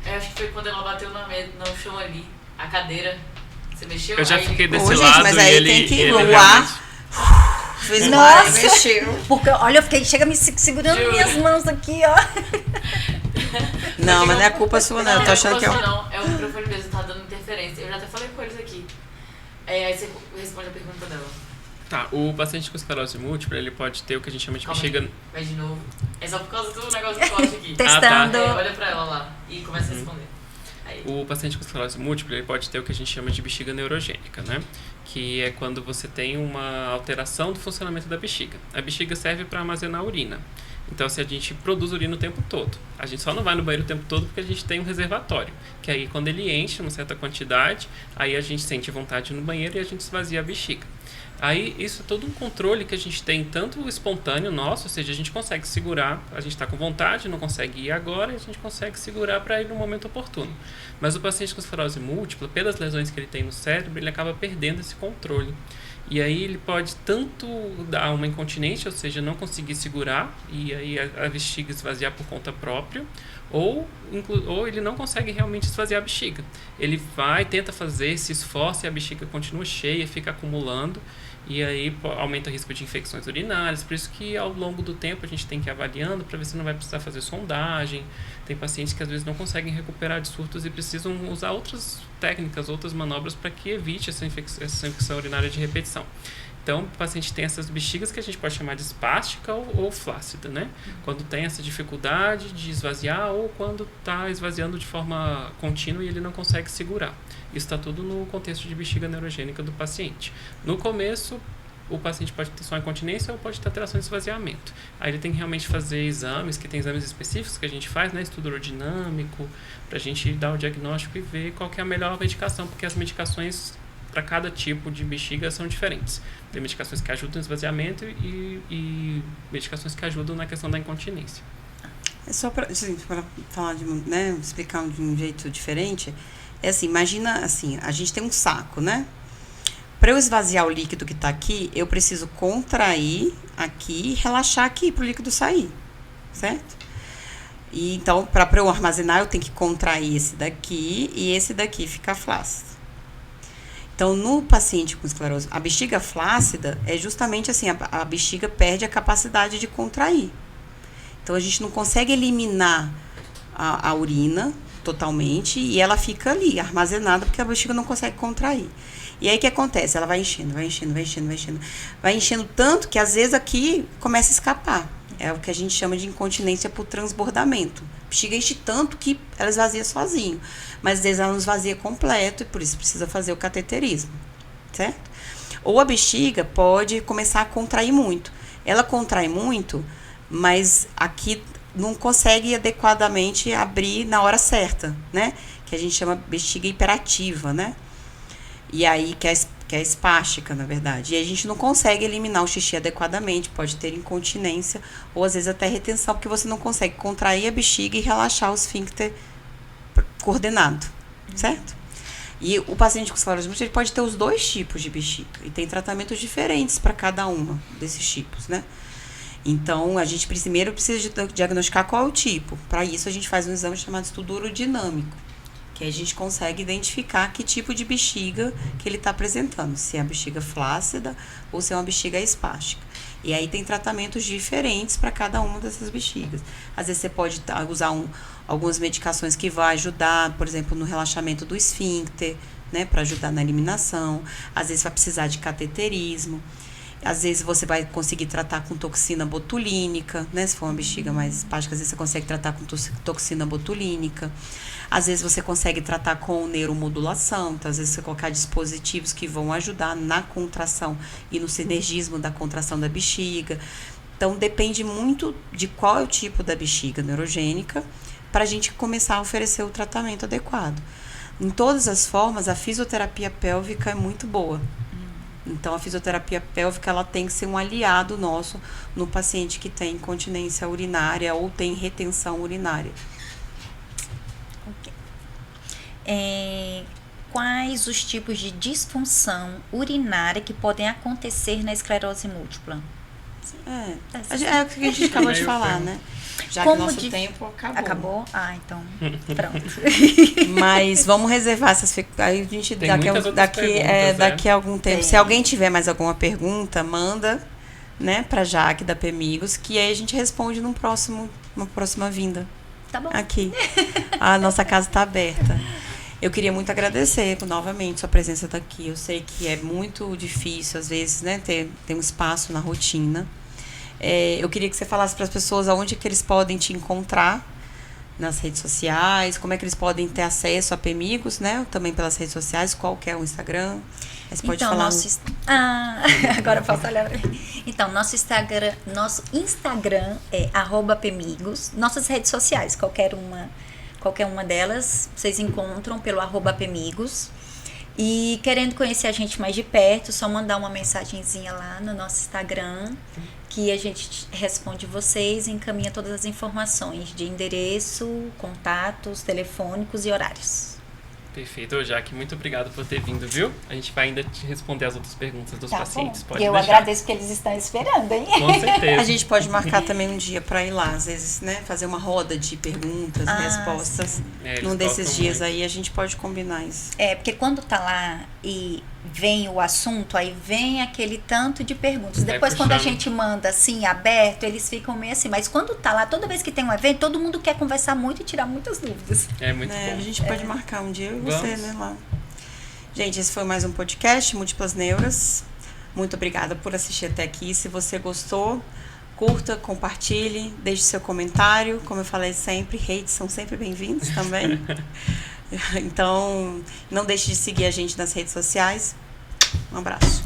Eu acho que foi quando ela bateu no chão ali, a cadeira. Você mexeu? Eu já fiquei desse gente, lado mas e aí ele... tem que ele voar. Fez um ar e mexeu. Porque, olha, eu fiquei, chega me segurando minhas mãos aqui, ó. Não, mas não é culpa sua, não. Eu tô achando que é Não, é o microfone mesmo, tá dando interferência. Eu já até falei com eles aqui. Aí você responde a pergunta dela. Tá, o paciente com esclerose múltipla, ele pode ter o que a gente chama de bexiga... Vai de novo. É só por causa do negócio do corte aqui. Testando. Olha pra ela lá e começa a responder. Aí. O paciente com esclerose múltipla, ele pode ter o que a gente chama de bexiga neurogênica, né? Que é quando você tem uma alteração do funcionamento da bexiga. A bexiga serve para armazenar urina. Então, se a gente produz urina o tempo todo, a gente só não vai no banheiro o tempo todo porque a gente tem um reservatório, que aí quando ele enche uma certa quantidade, aí a gente sente vontade no banheiro e a gente esvazia a bexiga. Aí, isso é todo um controle que a gente tem, tanto espontâneo nosso, ou seja, a gente consegue segurar, a gente está com vontade, não consegue ir agora, e a gente consegue segurar para ir no momento oportuno. Mas o paciente com esclerose múltipla, pelas lesões que ele tem no cérebro, ele acaba perdendo esse controle. E aí ele pode tanto dar uma incontinência, ou seja, não conseguir segurar, e aí a bexiga esvaziar por conta própria, ou ele não consegue realmente esvaziar a bexiga. Ele vai, tenta fazer, se esforça e a bexiga continua cheia, fica acumulando, e aí aumenta o risco de infecções urinárias. Por isso que ao longo do tempo a gente tem que ir avaliando para ver se não vai precisar fazer sondagem. Tem pacientes que às vezes não conseguem recuperar de surtos e precisam usar outras técnicas, outras manobras para que evite essa infecção urinária de repetição. Então, o paciente tem essas bexigas que a gente pode chamar de espástica ou flácida, né? Quando tem essa dificuldade de esvaziar ou quando está esvaziando de forma contínua e ele não consegue segurar. Isso está tudo no contexto de bexiga neurogênica do paciente. No começo, o paciente pode ter só incontinência ou pode ter alteração de esvaziamento. Aí ele tem que realmente fazer exames, que tem exames específicos que a gente faz, né? Estudo aerodinâmico, para a gente dar o diagnóstico e ver qual que é a melhor medicação, porque as medicações para cada tipo de bexiga são diferentes. Tem medicações que ajudam no esvaziamento e medicações que ajudam na questão da incontinência. É só para falar explicar de um jeito diferente. É assim, imagina assim, a gente tem um saco, né? Para eu esvaziar o líquido que está aqui, eu preciso contrair aqui e relaxar aqui para o líquido sair, certo? E então, para eu armazenar, eu tenho que contrair esse daqui e esse daqui ficar flácido. Então, no paciente com esclerose, a bexiga flácida é justamente assim, a bexiga perde a capacidade de contrair. Então, a gente não consegue eliminar a urina totalmente e ela fica ali, armazenada, porque a bexiga não consegue contrair. E aí, o que acontece? Ela vai enchendo tanto que, às vezes, aqui começa a escapar. É o que a gente chama de incontinência por transbordamento. A bexiga enche tanto que ela esvazia sozinho. Mas às vezes ela não esvazia completo e por isso precisa fazer o cateterismo. certo? Ou a bexiga pode começar a contrair muito. Ela contrai muito, mas aqui não consegue adequadamente abrir na hora certa, né? Que a gente chama bexiga hiperativa, né? E aí, que é espástica, na verdade. E a gente não consegue eliminar o xixi adequadamente, pode ter incontinência ou às vezes até retenção, porque você não consegue contrair a bexiga e relaxar o esfíncter coordenado, certo? E o paciente com esclerose múltipla, ele pode ter os 2 tipos de bexiga e tem tratamentos diferentes para cada uma desses tipos, né? Então, a gente primeiro precisa diagnosticar qual é o tipo. Para isso, a gente faz um exame chamado estudo urodinâmico, que a gente consegue identificar que tipo de bexiga que ele está apresentando, se é a bexiga flácida ou se é uma bexiga espástica. E aí tem tratamentos diferentes para cada uma dessas bexigas. Às vezes você pode usar algumas medicações que vão ajudar, por exemplo, no relaxamento do esfíncter, né, para ajudar na eliminação. Às vezes vai precisar de cateterismo. Às vezes você vai conseguir tratar com toxina botulínica, né? Se for uma bexiga mais espástica, às vezes você consegue tratar com toxina botulínica. Às vezes você consegue tratar com neuromodulação. Então, às vezes você colocar dispositivos que vão ajudar na contração e no sinergismo da contração da bexiga. Então, depende muito de qual é o tipo da bexiga neurogênica para a gente começar a oferecer o tratamento adequado. Em todas as formas, a fisioterapia pélvica é muito boa. Então, a fisioterapia pélvica ela tem que ser um aliado nosso no paciente que tem incontinência urinária ou tem retenção urinária. Quais os tipos de disfunção urinária que podem acontecer na esclerose múltipla? É o que a gente acabou de falar, né? Já que o nosso tempo acabou. Acabou? Ah, então, pronto. Mas vamos reservar essas... Aí a gente, daqui a algum tempo, se alguém tiver mais alguma pergunta, manda, né, pra Jaque da Pemigos, que aí a gente responde numa próxima vinda. Tá bom. Aqui. A nossa casa está aberta. Eu queria muito agradecer novamente sua presença daqui. Eu sei que é muito difícil, às vezes, né, ter um espaço na rotina. Eu queria que você falasse para as pessoas aonde que eles podem te encontrar nas redes sociais, como é que eles podem ter acesso a Pemigos, né? Também pelas redes sociais, qual que é o Instagram. Você pode falar. Agora eu posso olhar. Então, nosso Instagram é @Pemigos. Nossas redes sociais, qualquer uma delas, vocês encontram pelo @Pemigos. E querendo conhecer a gente mais de perto, só mandar uma mensagenzinha lá no nosso Instagram, que a gente responde vocês e encaminha todas as informações de endereço, contatos, telefônicos e horários. Perfeito, Jaque, muito obrigado por ter vindo, viu? A gente vai ainda te responder as outras perguntas dos pacientes. Pode eu deixar. agradeço que eles estão esperando, hein? Com certeza. A gente pode marcar também um dia para ir lá, às vezes, né? Fazer uma roda de perguntas, respostas. Num desses dias muito. Aí a gente pode combinar isso. Porque quando tá lá e vem o assunto, aí vem aquele tanto de perguntas. Depois, quando a gente manda assim, aberto, eles ficam meio assim. Mas quando tá lá, toda vez que tem um evento, todo mundo quer conversar muito e tirar muitas dúvidas. É muito bom. A gente pode marcar um dia, eu e você, né, lá. Gente, esse foi mais um podcast, Múltiplas Neuras. Muito obrigada por assistir até aqui. Se você gostou, curta, compartilhe, deixe seu comentário. Como eu falei sempre, hates são sempre bem-vindos também. Então, não deixe de seguir a gente nas redes sociais. Um abraço.